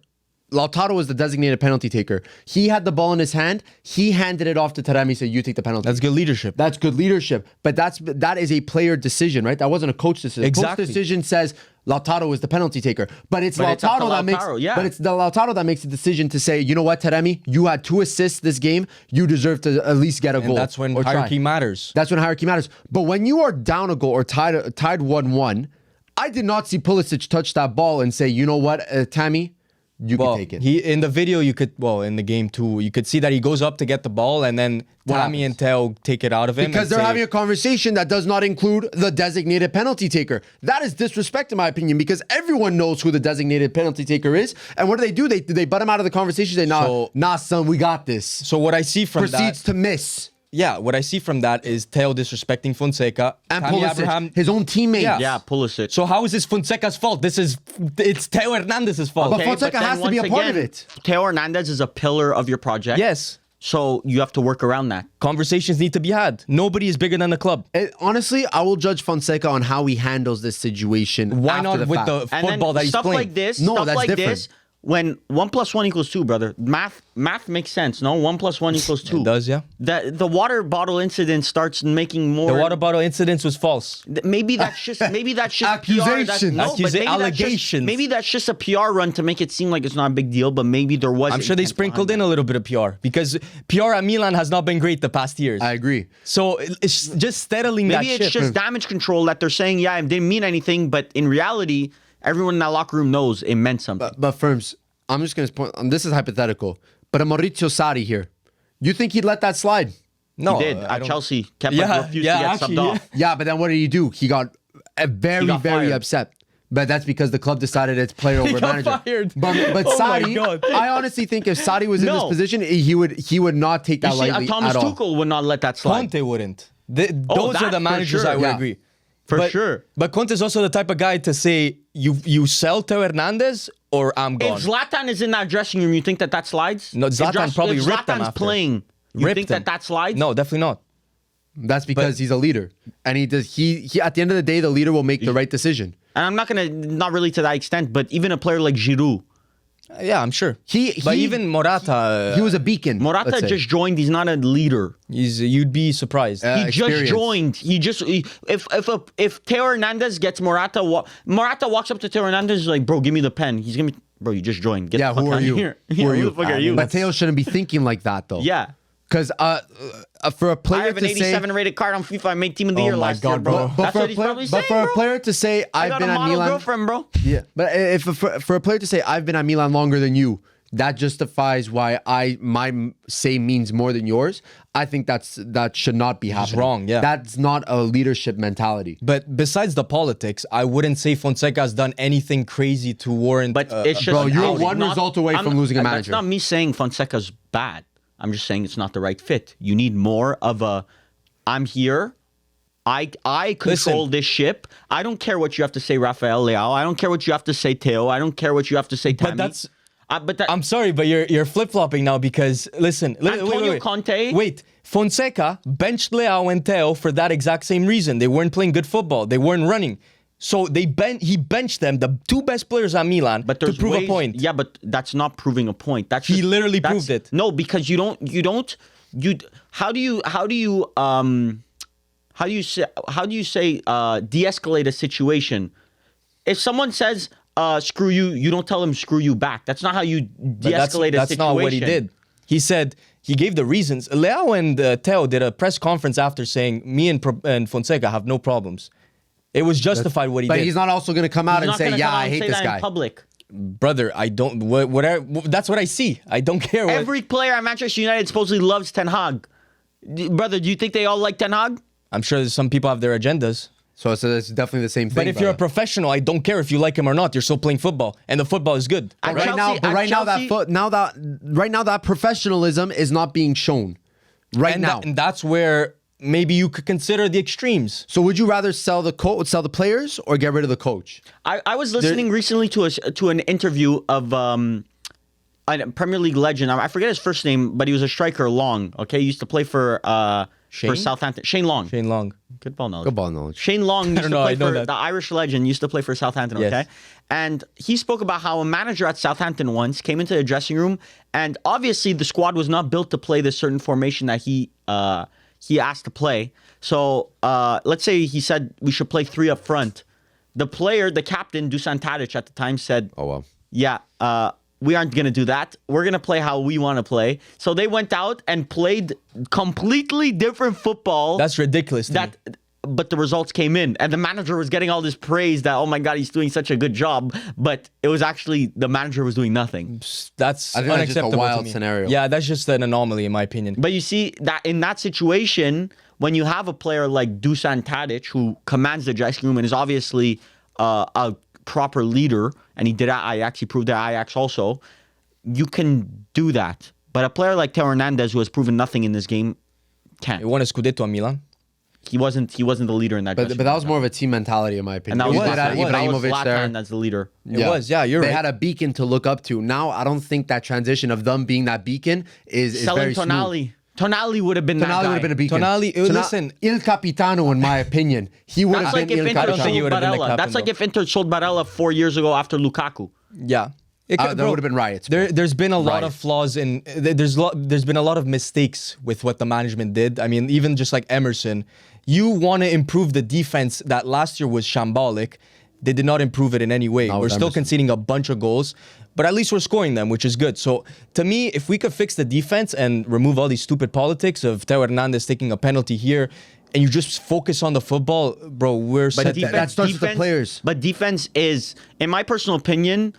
Lautaro was the designated penalty taker. He had the ball in his hand. He handed it off to Taremi. Said, "You take the penalty." That's good leadership. That's good leadership. But that is a player decision, right? That wasn't a coach decision. Exactly. Coach decision says Lautaro is the penalty taker, but it's But it's up to Lautaro that makes. Lautaro, yeah. But it's the Lautaro that makes the decision to say, you know what, Taremi, you had 2 assists this game. You deserve to at least get a goal. And that's when or try. hierarchy matters. That's when hierarchy matters. But when you are down a goal or tied 1-1, I did not see Pulisic touch that ball and say, you know what, Tammy, you Well, can take it. he in the video in the game too, you could see that he goes up to get the ball and then What Tammy and happens? Teo take it out of him. Because and they're say- having a conversation that does not include the designated penalty taker. That is disrespect, in my opinion, because everyone knows who the designated penalty taker is. And what do? They butt him out of the conversation. Say, nah, son, we got this. So what I see from Proceeds that, to miss. yeah, what I see from that is Teo disrespecting Fonseca And Tammy Pulisic, his own teammate. Yeah. Yeah, Pulisic. So how is this Fonseca's fault? It's Teo Hernandez's fault. But Fonseca then has to be once a part of again, it. Teo Hernandez is a pillar of your project. Yes. So you have to work around that. Conversations need to be had. Nobody is bigger than the club. Honestly, I will judge Fonseca on how he handles this situation. Why after not the with fact. the And then football that he's stuff playing? like this, No, stuff that's like different. this, when 1 + 1 = 2, brother. Math makes sense. No, 1 + 1 = 2. It does, yeah. That the water bottle incident starts making more. The water bottle incident was false. Maybe that's just PR. Accusations. Allegations. Maybe that's just a PR run to make it seem like it's not a big deal. But maybe there was. I'm sure they intent sprinkled in behind a little bit of PR because PR at Milan has not been great the past years. I agree. So it's just settling that. that Maybe it's ship. just damage control that they're saying. Yeah, it didn't mean anything, but in reality, everyone in that locker room knows it meant something. But firms, I'm just going to point. This is hypothetical. But a Maurizio Sarri here, you think he'd let that slide? no, he did I at don't- Chelsea. Kept Yeah, refused yeah, to get actually, subbed yeah. off. Yeah, but then what did he do? He got very, got very fired. upset. But that's because the club decided it's player over got manager. fired. But Oh my Sarri, God. I honestly think if Sarri was in this No. position, he would not take that You see, lightly Thomas at all. Tuchel would not let that slide. Conte wouldn't. Those are that the for managers sure. I would Yeah. agree. For But- sure. But Conte is also the type of guy to say, you sell Teo Hernandez or I'm gone. If Zlatan is in that dressing room, you think that slides? No, Zlatan probably if ripped him Zlatan's after. playing, you Ripped think him. that slides? No, definitely not. That's because he's a leader, and he does. He at the end of the day, the leader will make the right decision. And I'm not really to that extent, but even a player like Giroud. Yeah, I'm sure. But he- even Morata, He was a beacon. Morata let's say. just joined. He's not a leader. you'd be surprised. He just experience. joined. If Teo Hernandez gets Morata, Morata walks up to Teo Hernandez is like, bro, give me the pen. He's gonna be, bro, you just joined. Get Yeah, the fuck who out are of you? here. Who Yeah, are you? the fuck are you? But Teo shouldn't be thinking like that, though. Yeah. Because for a I player have an to say, 87 rated card on FIFA. I made team of the Oh year my last year, God, bro. bro. but That's for what a he's player, probably but saying, for a bro. player to say, I I've got been a at model Milan. girlfriend, bro. Yeah, but if for a player to say I've been at Milan longer than you, that justifies why my say means more than yours. I think that should not be happening. wrong, yeah. That's not a leadership mentality. But besides the politics, I wouldn't say Fonseca has done anything crazy to warrant. But it's just bro, you're outing. one result away from losing a That's manager. not me saying Fonseca's bad. I'm just saying it's not the right fit. You need more of a, I'm here. I control Listen. this ship. I don't care what you have to say, Rafael Leao. I don't care what you have to say, Teo. I don't care what you have to say, Tammy. that's- but that, I'm sorry, but you're flip flopping now because listen, Antonio Conte- Wait, Fonseca benched Leao and Teo for that exact same reason. They weren't playing good football. They weren't running. So he benched them, the two best players at Milan, But to there's prove ways, a point. Yeah, but that's not proving a point. That's He just- literally that's- proved it. No, because you don't how do you say de-escalate a situation? If someone says screw you, you don't tell them screw you back. That's not how you But de-escalate a that's situation. not what he did. He said he gave the reasons. Leao and Teo did a press conference after saying me and Fonseca have no problems. It was justified what he But did. he's not also going to come out He's and not say, gonna "Yeah, come out I and hate say this that guy." in public. Brother, I don't. Whatever. That's what I see. I don't care. What, Every player at Manchester United supposedly loves Ten Hag. Brother, do you think they all like Ten Hag? I'm sure some people have their agendas. So it's definitely the same thing. But if you're a professional, I don't care if you like him or not. You're still playing football, and the football is good. At right Chelsea- now, at right Chelsea- now that professionalism is not being shown. Right now. And that's where maybe you could consider the extremes. So would you rather sell the players or get rid of the coach? I was listening recently to an interview of a Premier League legend. I forget his first name, but he was a striker. Long, okay, he used to play for Southampton. Shane Long. Shane Long. Good ball knowledge. Good ball knowledge. Shane Long used to play for that. the Irish legend. Used to play for Southampton. Yes. Okay, and he spoke about how a manager at Southampton once came into the dressing room, and obviously the squad was not built to play this certain formation that he asked to play. So let's say he said we should play 3 up front. The captain, Dusan Tadic at the time said, Oh well. yeah, we aren't going to do that. We're going to play how we want to play. So they went out and played completely different football. That's ridiculous. But the results came in, and the manager was getting all this praise that, oh my God, he's doing such a good job. But it was actually the manager was doing nothing. That's I think that's just a unacceptable to wild me. scenario. Yeah, that's just an anomaly in my opinion. But you see that in that situation, when you have a player like Dusan Tadic who commands the dressing room and is obviously a proper leader, and he did at Ajax, he proved at Ajax also, you can do that. But a player like Theo Hernandez, who has proven nothing in this game, can't. He won a Scudetto at Milan. He wasn't the leader in that. But that was more of a team mentality, in my opinion. And that You was did have Ibrahimovic Zlatan there. as the leader. It was, yeah, you're They right. had a beacon to look up to. Now, I don't think that transition of them being that beacon is Selling very smooth. Tonali. Tonali would have been that Tonali guy. would have been a beacon. Tonali, listen. Il Capitano, in my opinion. He would That's have like been if Il Inter I don't think sold he Capitano. would have been the Barella. captain, That's like though. if Inter sold Barella 4 years ago after Lukaku. Yeah. There would have been riots. bro. There's been a lot of Riots. flaws in. There's been a lot of mistakes with what the management did. I mean, even just like Emerson, you want to improve the defense that last year was shambolic. They did not improve it in any way. Not We're with still Emerson. conceding a bunch of goals, but at least we're scoring them, which is good. So to me, if we could fix the defense and remove all these stupid politics of Theo Hernandez taking a penalty here, and you just focus on the football, bro, we're set. that starts with the players. But defense is, in my personal opinion,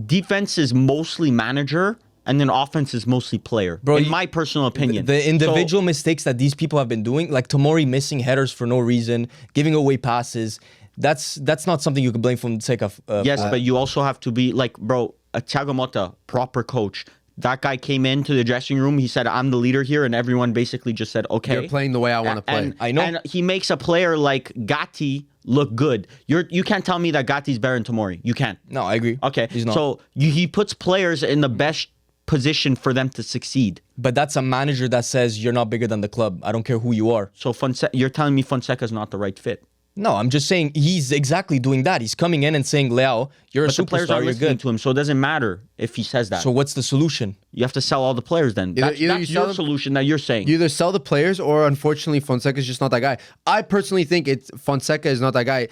defense is mostly manager, and then offense is mostly player. Bro, in my personal opinion, The individual mistakes that these people have been doing, like Tomori missing headers for no reason, giving away passes, that's not something you can blame from the sake of. Yes, but you also have to be like, bro, a Thiago Motta, proper coach. That guy came into the dressing room. He said, "I'm the leader here," and everyone basically just said, "Okay." You're playing the way I want to play. And, I know. And he makes a player like Gatti look good. You can't tell me that Gatti's better than Tomori. You can't. No, I agree. Okay, He's not. so he puts players in the best position for them to succeed. But that's a manager that says you're not bigger than the club. I don't care who you are. So you're telling me Fonseca's not the right fit. No, I'm just saying he's exactly doing that. He's coming in and saying, Leao, you're But a the players superstar, are you're listening good. to him, so it doesn't matter if he says that. So what's the solution? You have to sell all the players then. That's either you sell your them- solution that you're saying. You either sell the players or, unfortunately, Fonseca's just not that guy. I personally think Fonseca is not that guy.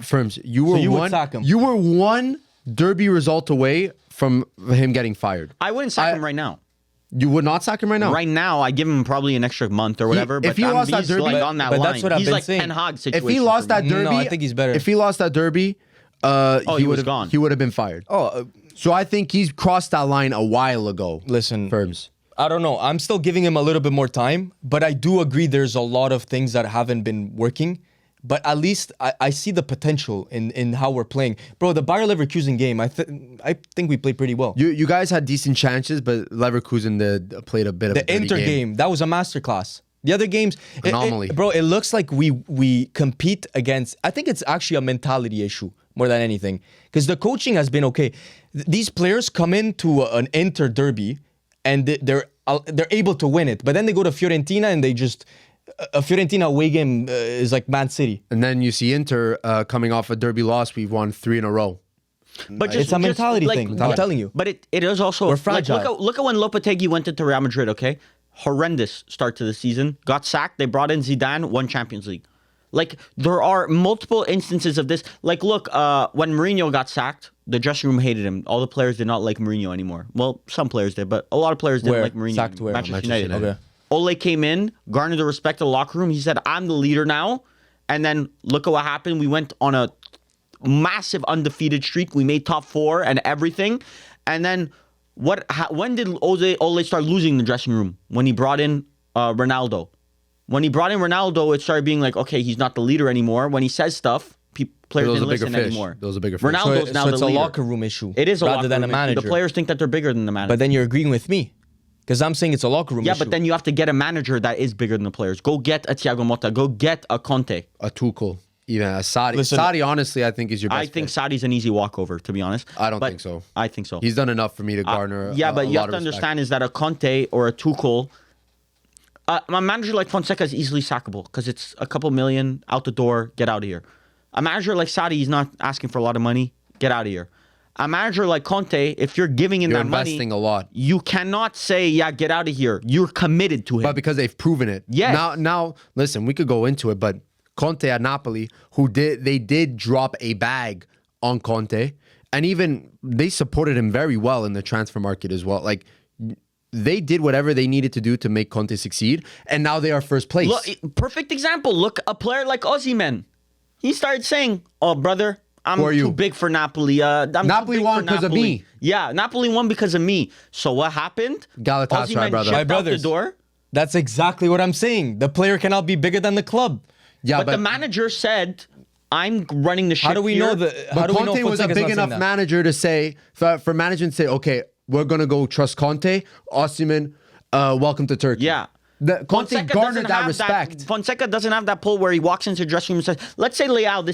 Firms, you were would sack him? You were one derby result away from him getting fired. I wouldn't sack him right now. You would not sack him right now. Right now, I give him probably an extra month or whatever. if But he lost that he's derby- like on that but line. that's what I've he's been like saying. Ten Hag situation. If he lost for me. that derby, No, I think he's better. If he lost that derby, he was would gone. He would have been fired. Oh, So I think he's crossed that line a while ago. listen. Firms. I don't know. I'm still giving him a little bit more time, but I do agree there's a lot of things that haven't been working. But at least I see the potential in how we're playing. Bro, the Bayer Leverkusen game, I think we played pretty well. You guys had decent chances, but Leverkusen played a bit of a The dirty Inter game, that was a masterclass. The other games, Anomaly. bro, it looks like we compete against. I think it's actually a mentality issue more than anything, because the coaching has been okay. These players come into an Inter derby and they're able to win it, but then they go to Fiorentina and they just a Fiorentina away game is like Man City. And then you see Inter coming off a derby loss. We've won 3 in a row. But It's a mentality thing. I'm telling you. But it is also We're like, fragile. look at when Lopetegui went into Real Madrid. Okay, horrendous start to the season. Got sacked. They brought in Zidane. Won Champions League. Like there are multiple instances of this. Like look, when Mourinho got sacked, the dressing room hated him. All the players did not like Mourinho anymore. Well, some players did, but a lot of players didn't Where? like Mourinho. Sacked where? Manchester Manchester United. United. Okay. Ole came in, garnered the respect of the locker room. He said, "I'm the leader now." And then look at what happened. We went on a massive undefeated streak. We made top 4 and everything. And then when did Ole start losing the dressing room? When he brought in Ronaldo. When he brought in Ronaldo, it started being like, okay, he's not the leader anymore. When he says stuff, players Those didn't are bigger listen fish. anymore. Those are bigger fish. Ronaldo's now so the it's a leader. locker room issue. It is a rather locker than room a issue. manager. The players think that they're bigger than the manager. But then you're agreeing with me, because I'm saying it's a locker room yeah, issue. but then you have to get a manager that is bigger than the players. Go get a Thiago Motta. Go get a Conte. A Tuchel, even a Sadi. Listen, Sadi, honestly, I think is your best I think pick. Sadi's an easy walkover, to be honest. I don't But think so. I think so. He's done enough for me to garner. Yeah, but a you lot have to of respect. understand is that a Conte or a Tuchel, a manager like Fonseca is easily sackable because it's a couple million out the door, get out of here. A manager like Sadi, he's not asking for a lot of money, get out of here. A manager like Conte, if you're giving in You're that money, investing a lot. you cannot say, yeah, get out of here. You're committed to him. But because they've proven it. Yes. Now, listen, we could go into it, but Conte at Napoli, they did drop a bag on Conte, and even they supported him very well in the transfer market as well. Like, they did whatever they needed to do to make Conte succeed, and now they are first place. Look, perfect example. Look, a player like Osimhen. He started saying, oh, brother, I'm Who are you? too big for Napoli. I'm too Napoli big won for because of Napoli." me. Yeah, Napoli won because of me. So what happened? Galatasaray, Osimhen brother. shipped My out brothers. the door. That's exactly what I'm saying. The player cannot be bigger than the club. yeah, But the manager said, I'm running the ship How do we here. know that? How But do we know Conte was a Fonseca's big not saying enough that? manager to say, for management to say, okay, we're going to go trust Conte, Osimhen, welcome to Turkey. Yeah. Conte Fonseca garnered doesn't that have respect. Fonseca doesn't have that pull where he walks into the dressing room and says, let's say Leao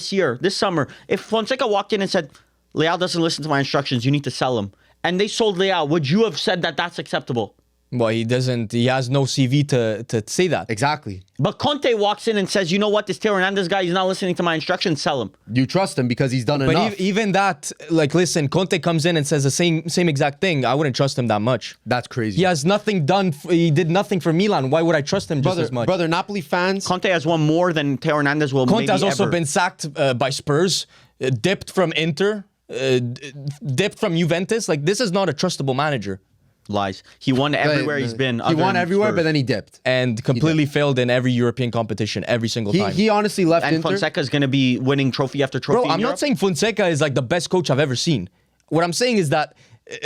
this summer, if Fonseca walked in and said, Leao doesn't listen to my instructions, you need to sell him, and they sold Leao, would you have said that that's acceptable? Well, he doesn't. He has no CV to say that. Exactly. But Conte walks in and says, you know what, this Theo Hernandez guy, he's not listening to my instructions, sell him. You trust him because he's done But enough. even that, like, listen, Conte comes in and says the same exact thing. I wouldn't trust him that much. That's crazy. He has nothing done. He did nothing for Milan. Why would I trust him just as much? Brother, Napoli fans. Conte has won more than Theo Hernandez will Conte maybe has also ever. been sacked by Spurs, dipped from Inter, dipped from Juventus. Like, this is not a trustable manager. Lies. He won everywhere he's been. He other won than everywhere, Spurs. but then he dipped. And completely failed in every European competition, every single time. He honestly left And Inter. Fonseca's going to be winning trophy after trophy. Bro, in I'm Europe. not saying Fonseca is like the best coach I've ever seen. What I'm saying is that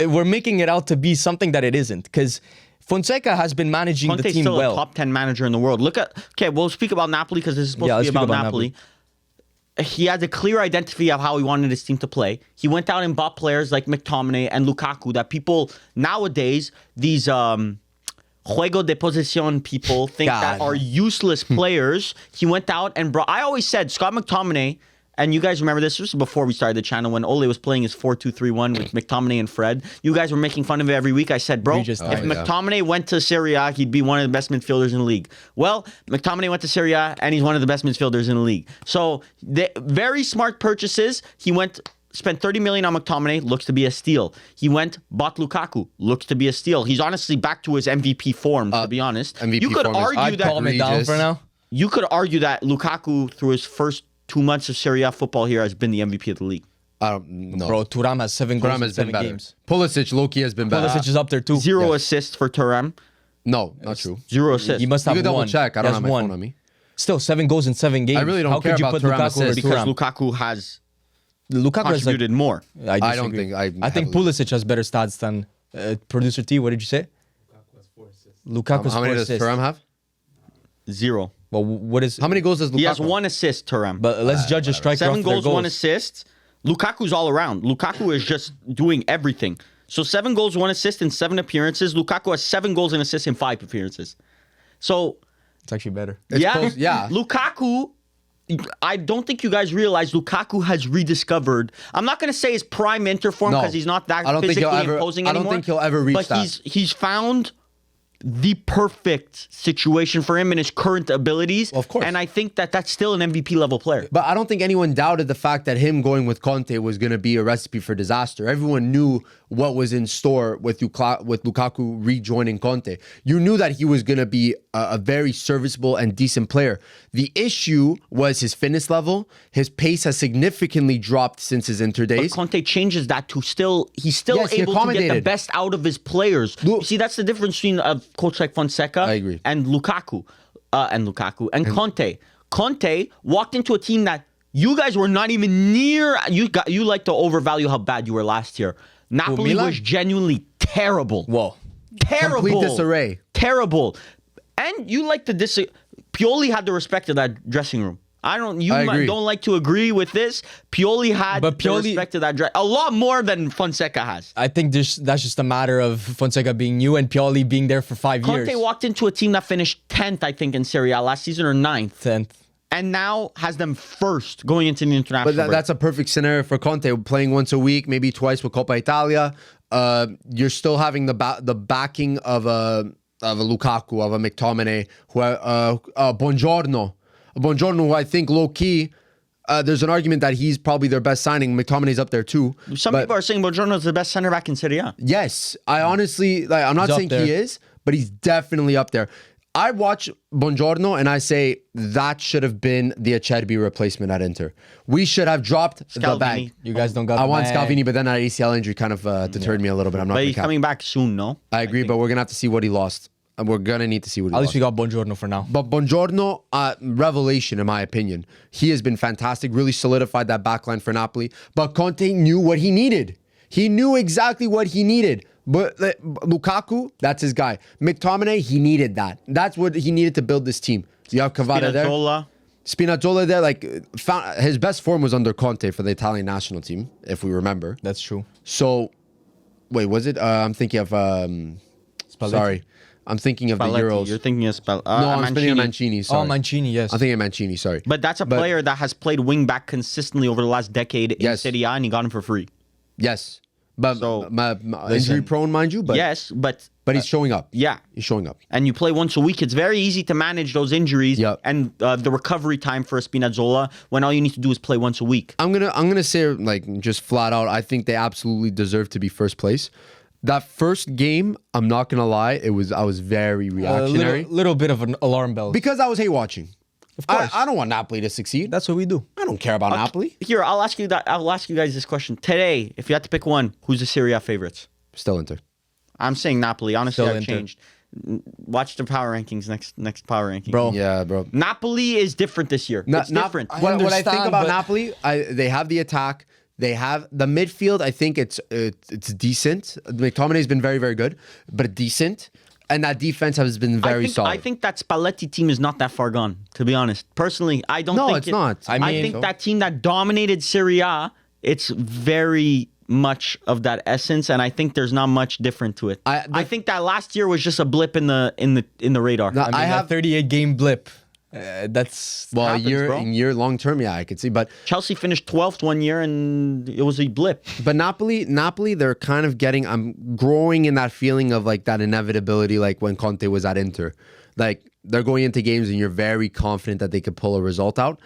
we're making it out to be something that it isn't. Because Fonseca has been managing the Conte's team still well. a top 10 manager in the world. Look at, okay, we'll speak about Napoli because this is supposed Yeah, to be let's speak about about Napoli. He had a clear identity of how he wanted his team to play. He went out and bought players like McTominay and Lukaku that people nowadays, these juego de posición people think that God. are useless players. He went out and brought, I always said Scott McTominay, and you guys remember this was before we started the channel when Ole was playing his 4-2-3-1 with McTominay and Fred. You guys were making fun of it every week. I said, bro, Egregious if time. McTominay went to Serie A, he'd be one of the best midfielders in the league. Well, McTominay went to Serie A, and he's one of the best midfielders in the league. So, very smart purchases. He spent 30 million on McTominay, looks to be a steal. He bought Lukaku, looks to be a steal. He's honestly back to his MVP form, to be honest. MVP you could form is- argue I'd that calm it down egregious. for now. you could argue that Lukaku, through his first 2 months of Serie A football here, has been the MVP of the league. I don't know. Bro, Thuram has 7 goals Thuram in has been 7 better. games. Pulisic, Loki has been better. Pulisic is up there too. Zero Yes. assists for Thuram. No, not true. 0 assists. He must You have can double one. check. I He don't has have my one. phone on me. Still, 7 goals in 7 games. I really don't How care could you about put Thuram Lukaku assists. over because Thuram? Lukaku has Lukaku has contributed more. I don't disagree. think I think Pulisic has better stats than producer T. What did you say? Lukaku has How 4 many does assists. Thuram have? 0. Well, what is? How many goals does Lukaku He has have? 1 assist, Thuram. But let's judge a striker 7 off their goals, 1 assist. Lukaku's all around. Lukaku is just doing everything. So 7 goals, 1 assist in 7 appearances. Lukaku has 7 goals and assists in 5 appearances. So, It's actually better. yeah, close, yeah. Lukaku, I don't think you guys realize Lukaku has rediscovered. I'm not going to say his prime Inter form No. because he's not that I don't think physically he'll ever- imposing I don't anymore. think he'll ever reach but that. he's found the perfect situation for him and his current abilities. Of course. And I think that that's still an MVP level player. But I don't think anyone doubted the fact that him going with Conte was going to be a recipe for disaster. Everyone knew what was in store with Lukaku rejoining Conte. You knew that he was going to be a very serviceable and decent player. The issue was his fitness level. His pace has significantly dropped since his Inter But days. Conte changes that to he's still Yes, he able to get the accommodated. best out of his players. Look- You see, that's the difference between a coach like Fonseca I agree. and Lukaku and Conte. Conte walked into a team that you guys were not even near. You like to overvalue how bad you were last year. Napoli Milan? was genuinely terrible. Whoa. Terrible. Complete disarray. Terrible. And you like to Pioli had the respect of that dressing room. I agree. don't like to agree with this. Pioli had the respect of that a lot more than Fonseca has. I think that's just a matter of Fonseca being new and Pioli being there for 5 years. Conte walked into a team that finished 10th, I think, in Serie A last season or 9th. 10th. And now has them first going into the international break. That's a perfect scenario for Conte, playing once a week, maybe twice with Coppa Italia. You're still having the backing of a Lukaku, of a McTominay, Buongiorno, who I think low-key, there's an argument that he's probably their best signing. McTominay's up there too. Some people are saying Buongiorno is the best center back in Serie A. Yes. I honestly, I'm not saying he is, but he's definitely up there. I watch Buongiorno and I say that should have been the Acerbi replacement at Inter. We should have dropped the bag. You guys don't got I the want bag. Scalvini, but then that ACL injury kind of deterred me a little bit. I'm not But gonna he's cap. coming back soon, no? I agree, but we're going to have to see what he lost. And we're going to need to see what he At lost. least we got Buongiorno for now. But Buongiorno, revelation in my opinion. He has been fantastic, really solidified that backline for Napoli. But Conte knew what he needed. He knew exactly what he needed. But Lukaku, that's his guy. McTominay, he needed that. That's what he needed to build this team. You have Cavada there. Spinazzola there. His best form was under Conte for the Italian national team, if we remember. That's true. So, wait, was it? I'm thinking of... sorry. I'm thinking of Spalletti. the Euros. You're thinking of no, I'm thinking of Mancini. Sorry. Oh, Mancini, yes. I'm thinking of Mancini, sorry. But that's a player that has played wing back consistently over the last decade in Serie A, and he got him for free. Yes. But So, injury prone, mind you. But yes, but he's showing up. yeah. He's showing up. And you play once a week, it's very easy to manage those injuries and the recovery time for a Spinazzola when all you need to do is play once a week. I'm gonna say, like, just flat out, I think they absolutely deserve to be first place. That first game, I'm not gonna lie, I was very reactionary. Little bit of an alarm bell. Because I was hate watching. Of course. I don't want Napoli to succeed. That's what we do. I don't care about Napoli. Here, I'll ask you guys this question. Today, if you had to pick one, who's the Serie A favorites? Still Inter. I'm saying Napoli. Honestly, Still I've Inter. changed. Watch the power rankings next power ranking. Bro. Yeah, bro. Napoli is different this year. It's different. I What I think understand, about but- Napoli, they have the attack. They have the midfield. I think it's decent. McTominay's been very, very good, but decent. And that defense has been very solid. I think that Spalletti team is not that far gone, to be honest. Personally, I don't No, think it's not. I I mean- think that team that dominated Serie A, it's very much of that essence, and I think there's not much different to it. I think that last year was just a blip in the radar. No, I mean, I a have 38 game blip. That's well, happens, bro. year long term, yeah, I could see. But Chelsea finished 12th one year, and it was a blip. Napoli, they're kind of getting. I'm growing in that feeling of like that inevitability, like when Conte was at Inter. Like they're going into games and you're very confident that they could pull a result out,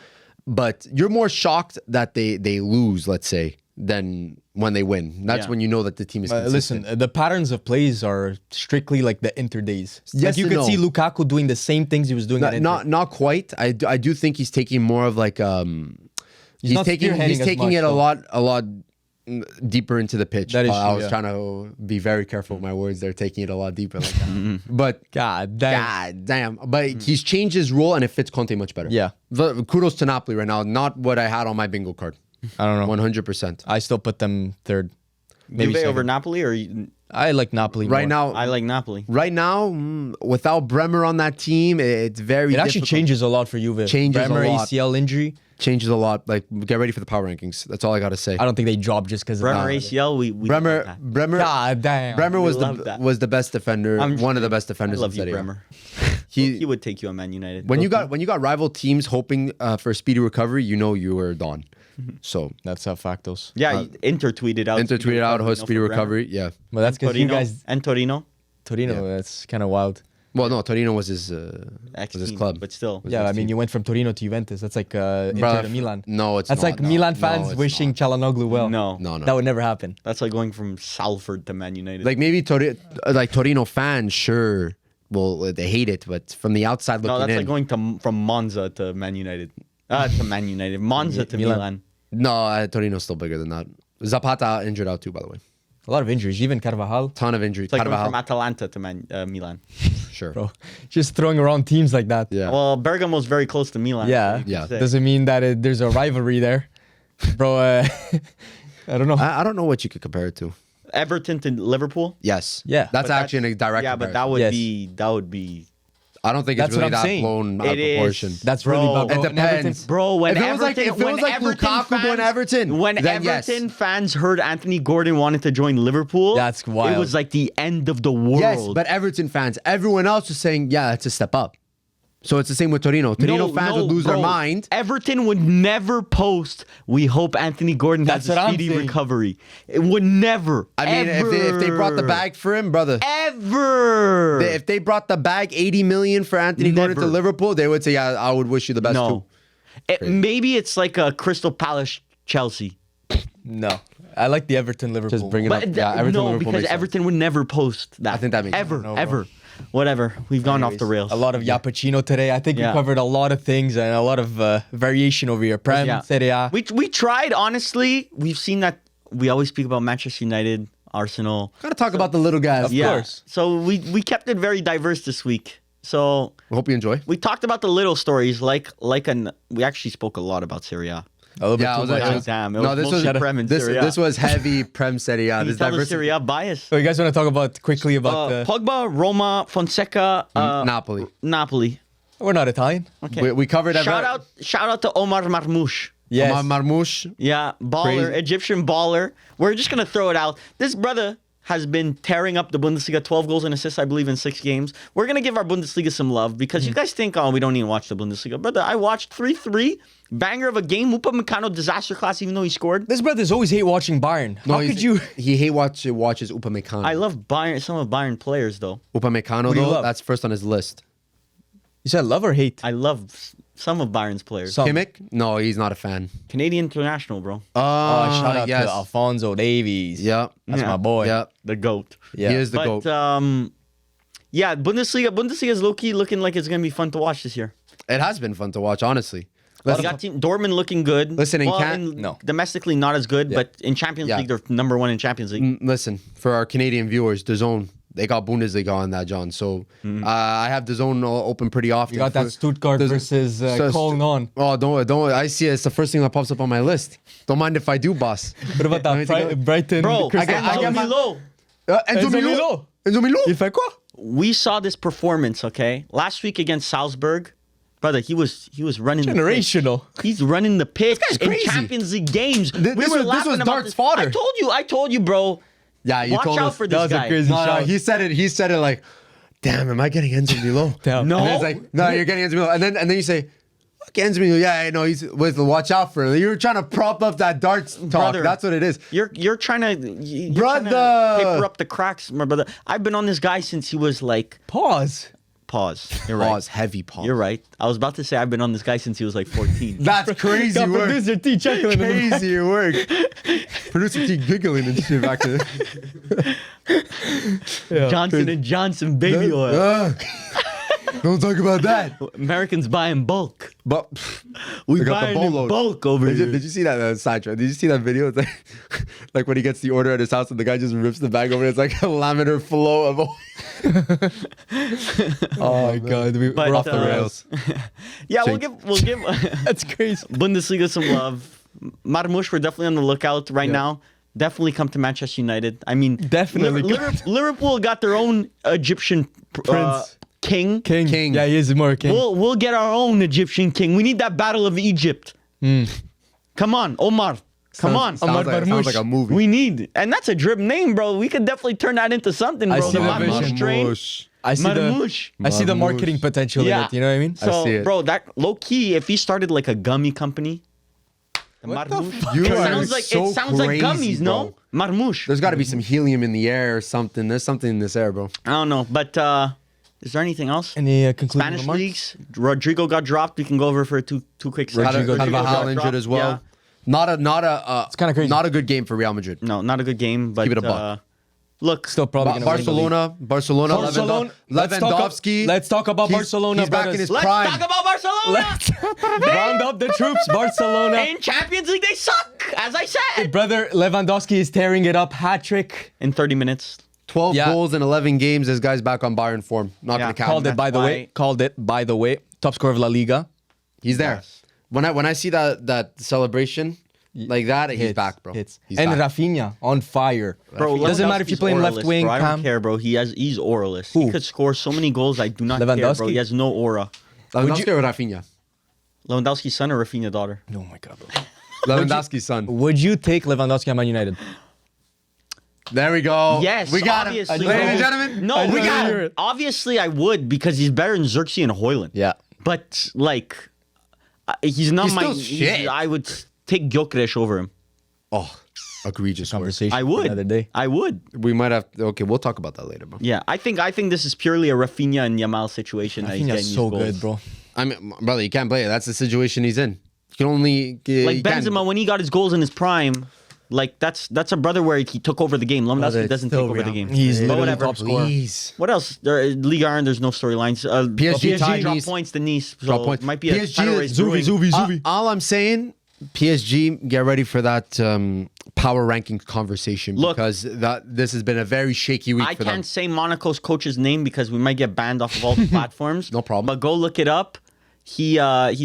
but you're more shocked that they lose, let's say, than when they win. That's when you know that the team is consistent. listen, the patterns of plays are strictly like the Inter days. Yes Like you and could no. see Lukaku doing the same things he was doing at Inter. Not quite. I do think he's taking more of like he's not taking spearheading as it much, a lot deeper into the pitch. That is I true, was yeah. trying to be very careful with my words. They're taking it a lot deeper like that. But God damn. But he's changed his role and it fits Conte much better. Yeah. Kudos to Napoli right now. Not what I had on my bingo card. I don't know. 100%. I still put them third. Maybe Juve over second. Napoli, or I like Napoli Right more. now, I like Napoli. without Bremer on that team, it's very It actually difficult. changes a lot for Juve. Changes a Bremer lot. ACL injury. Changes a lot. Like, get ready for the power rankings. That's all I got to say. I don't think they dropped just because of Bremer that. ACL, we love that. Bremer God damn. Bremer was love that. the best defender, I'm- one of the best I defenders love in you, Serie A. Bremer. He He would take you on Man United. when you got rival teams hoping for a speedy recovery, you know you were done. So That's factos. Yeah, Inter tweeted out. Inter speedy tweeted out recovery, a speedy for Bremer. recovery. Yeah. But that's because you Torino guys. and Torino. Torino, that's kind of wild. Well, no, Torino was his Ex-team, club. but still. Yeah, I mean, you went from Torino to Juventus. That's like Inter Bruh, to Milan. No, it's That's not. like No, Milan no, fans it's wishing not. Chalanoglu well. No. That would never happen. That's like going from Salford to Man United. Like maybe Torino fans, sure. Well, they hate it, but from the outside looking no, that's in, like going from Monza to Man United. To Man United. Monza to Milan. no, Torino's still bigger than that. Zapata injured out too, by the way. A lot of injuries, even Carvajal. Ton of injuries. It's like going Carvajal, from Atalanta to Milan. sure. Bro, just throwing around teams like that. Yeah. Well, Bergamo's very close to Milan. Yeah. you could Yeah. say. Doesn't mean that there's a rivalry there. Bro, I don't know. I don't know what you could compare it to. Everton to Liverpool. Yes. Yeah. That's But actually a direct Yeah, but comparison. that would Yes. be I don't think That's it's really what I'm that saying. blown out of It is. proportion. That's Bro, really bad. It Bro, and Everton- depends. Bro, when If it was like- Everton, if it was when like Everton Lukaku going fans, to Everton, when then yes. Everton fans heard Anthony Gordon wanted to join Liverpool, That's wild. It was like the end of the world. Yes, but Everton fans, everyone else was saying, yeah, it's a step up. So it's the same with Torino. Torino fans would lose their bro. mind. Everton would never post, we hope Anthony Gordon has That's what a I'm speedy saying. recovery. It would never. I mean, if they brought the bag for him, brother. Ever. If they brought the bag, 80 million for Anthony Gordon to Never. Liverpool, they would say, yeah, I would wish you the best No. too. Maybe it's like a Crystal Palace Chelsea. No. I like the Everton Liverpool. Just bring it But up. Yeah, Everton, no, Liverpool because makes sense. Everton would never post that. I think that makes ever, sense. No, bro. ever. Whatever. We've gone off Anyways, the rails. A lot of Yappuccino today. I think Yeah. we covered a lot of things and a lot of variation over here. Prem, Yeah. Serie A. We tried, honestly. We've seen that we always speak about Manchester United, Arsenal. Gotta talk about the little guys. Of course. So we kept it very diverse this week. So We hope you enjoy. we talked about the little stories, we actually spoke a lot about Serie A. A little bit Yeah, I too was much. like, God damn, it no, was this was mostly Prem and Serie A. this was heavy Prem Serie A. Can you This tell the diversity. Serie A bias? So you guys want to talk about quickly about the... Pogba, Roma, Fonseca, Napoli. Napoli. We're not Italian. Okay. We covered Shout out to Omar Marmoush. Yes. Marmoush. Yeah, baller, Crazy. Egyptian baller. We're just gonna throw it out. This brother has been tearing up the Bundesliga, 12 goals and assists, I believe, in 6 games. We're gonna give our Bundesliga some love because you guys think, oh, we don't even watch the Bundesliga. Brother, I watched 3-3, banger of a game. Upamecano disaster class, even though he scored. This brothers always hate watching Bayern. How could you... He watches Upamecano. I love Bayern, some of Bayern players though. Upamecano do you though. love? That's first on his list. You said love or hate? I love some of Bayern's players. Some. Kimmich? No, he's not a fan. Canadian international, bro. Oh, shout out yes. to Alfonso Davies. Yeah. That's Yeah. my boy. Yeah. The GOAT. Yeah. He is the But GOAT. yeah, Bundesliga is low key looking like it's gonna be fun to watch this year. It has been fun to watch, honestly. We Listen, got Dortmund looking good. Listen, in No. domestically not as good, but in Champions Yeah. League they're number 1 in Champions League. listen, for our Canadian viewers, DAZN, they got Bundesliga on that, John. So I have DAZN open pretty often. You got that Stuttgart versus Cologne on. Oh, don't. I see it. It's the first thing that pops up on my list. Don't mind if I do, boss. What about Let me that take a- Brighton? Bro, Crystal I Palace? get my- Milo, Enzo Milo. Enzo Milo. Il fait quoi? we saw this performance, okay? Last week against Salzburg. Brother, he was running Generational. the pitch. He's running the pitch guy's in crazy. Champions League games. This was Dart's fodder. I told you, bro. Yeah, you Watch told out us. for That this was a guy. crazy No, shot. he said it. He said it like, "Damn, am I getting Enzo Milo?" Damn. No. And then it's like, "No, you're getting Enzo Milo." And then you say, "Fuck Enzo Milo." Yeah, I know. Watch out for him. You're trying to prop up that Darts talk. Brother. That's what it is. You're trying to Brother. paper up the cracks, my brother. I've been on this guy since he was like Pause. pause. You're right. Pause. Heavy pause. You're right. I was about to say I've been on this guy since he was like 14. That's crazy Got work. producer T chuckling in the back. Crazy work. Producer keep giggling and shit back to Johnson and Johnson baby oil. Don't talk about that. Americans buy in bulk. But We They got buy the in bolos. bulk over did here. you see that sidetrack? Did you see that video? It's like, like when he gets the order at his house and the guy just rips the bag over. It's like a laminar flow of oil. Oh my god, But, we're off the uh, rails. Yeah, we'll Change. give That's crazy. Bundesliga some love. Marmoush, we're definitely on the lookout right now. Definitely come to Manchester United. I mean, Definitely Liverpool got their own Egyptian Prince. king. King. Yeah, he is more king. We'll get our own Egyptian king. We need that battle of Egypt. Come on, Omar. Come on. Omar Sounds like a movie. We need, and that's a drip name, bro. We could definitely turn that into something, bro. I see The the Marmoush vision. train. I see Marmoush. I see the Marmoush. marketing potential in it. You know what I mean? So, see it. bro, that low key, if he started like a gummy company, What the Marmoush. fuck? You It are sounds like so it sounds like crazy, gummies, no? Marmoush. There's got to be some helium in the air or something. There's something in this air, bro. I don't know, but is there anything else? Any concluding Spanish remarks? leagues. Rodrigo got dropped. We can go over for two quick seconds. Rodrigo Carvajal got injured dropped. as well. Yeah. Not a. It's kinda crazy. Not a good game for Real Madrid. No, not a good game. But Keep it a buck. look, Still probably gonna win the league. Barcelona, Barcelona. Lewandowski. Let's talk about He's- Barcelona. He's back brothers. in his let's prime. talk about Barcelona. Let's round up the troops. Barcelona. In Champions League, they suck, as I said. Brother Lewandowski is tearing it up. Hat trick. In 30 minutes. 12 Yeah. goals in 11 games. This guy's back on Bayern form. Not Yeah. gonna count. Called it by the why- way. Called it by the way. Top scorer of La Liga. He's there. Yes. When I see that celebration, like that, he's back, bro. Hits. He's And back. Rafinha on fire. Bro, Doesn't matter if you Lewandowski's play in left auralist, wing, bro. I don't Cam. care, bro. He's auralist. He Who? could score so many goals. I do not care, bro. Lewandowski? He has no aura. Lewandowski or Rafinha? Lewandowski's son or Rafinha daughter? Oh my god, bro. Lewandowski's son. Would you take Lewandowski at Man United? There we go. Yes, we got him. obviously. Ladies and gentlemen, No, I we know got you hear him. it. Obviously, I would because he's better than Xerxes and Hoyland. Yeah. But like, he's not He's my. still shit. I would take Gyökeres over him. Oh, egregious word. Conversation. I for would. Another day. I would. We might have. Okay, we'll talk about that later, bro. Yeah, I think this is purely a Rafinha and Yamal situation. that he's getting Rafinha's these so goals. good, bro. I mean, brother, you can't play it. That's the situation he's in. You can only Like Benzema, when he got his goals in his prime, like that's a brother where he took over the game. Lewandowski it's doesn't take still over the Real. game. He's but literally whatever. top scorer. Please. What else? Liga 1, there's no storylines. PSG tied dropped Nice. points to Nice. So Drop points. It might be a PSG title race brewing. All I'm saying, PSG, get ready for that power ranking conversation Look, because this has been a very shaky week I for them. can't say Monaco's coach's name because we might get banned off of all the platforms. No problem. But go look it up. He's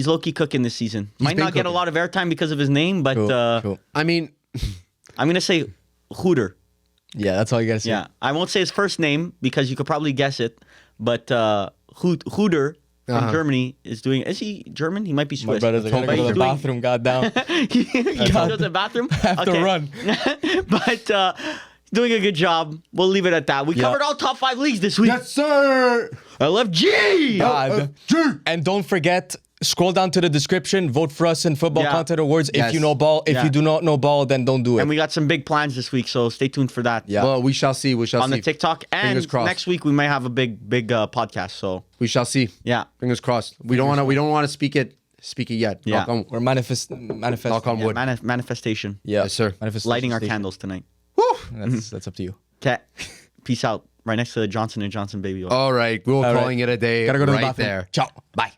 low-key cooking this season. Might been not get a cooking. lot of airtime because of his name, but Cool. I mean, I'm gonna say Hooter. Yeah, that's all you gotta say. Yeah, I won't say his first name because you could probably guess it. But Hooter from Germany is doing. Is he German? He might be My Swiss. brothers are gonna But go to he's the doing- bathroom, goddamn. you go to the bathroom. Have to run. But doing a good job. We'll leave it at that. We Yeah. covered all top 5 leagues this week. sir. LFG. God. And don't forget, scroll down to the description, vote for us in Football Yeah. Content Awards. Yes. If you know ball, if Yeah. you do not know ball, then don't do it. And we got some big plans this week, so stay tuned for that. Yeah. Well, we shall see. We shall On see. the TikTok, Fingers and crossed. next week we might have a big podcast. So We shall see. yeah, Fingers crossed. We don't want to. We don't want to speak it yet. Yeah. Knock on- We're manifest. knock on yeah, wood. manifestation. Yeah, Yes, sir. Manifestation Lighting our station. candles tonight. That's up to you. Okay, peace out. Right next to the Johnson & Johnson baby oil. All right, we're All right. calling it a day. Gotta go to the right bathroom. there. Ciao. Bye.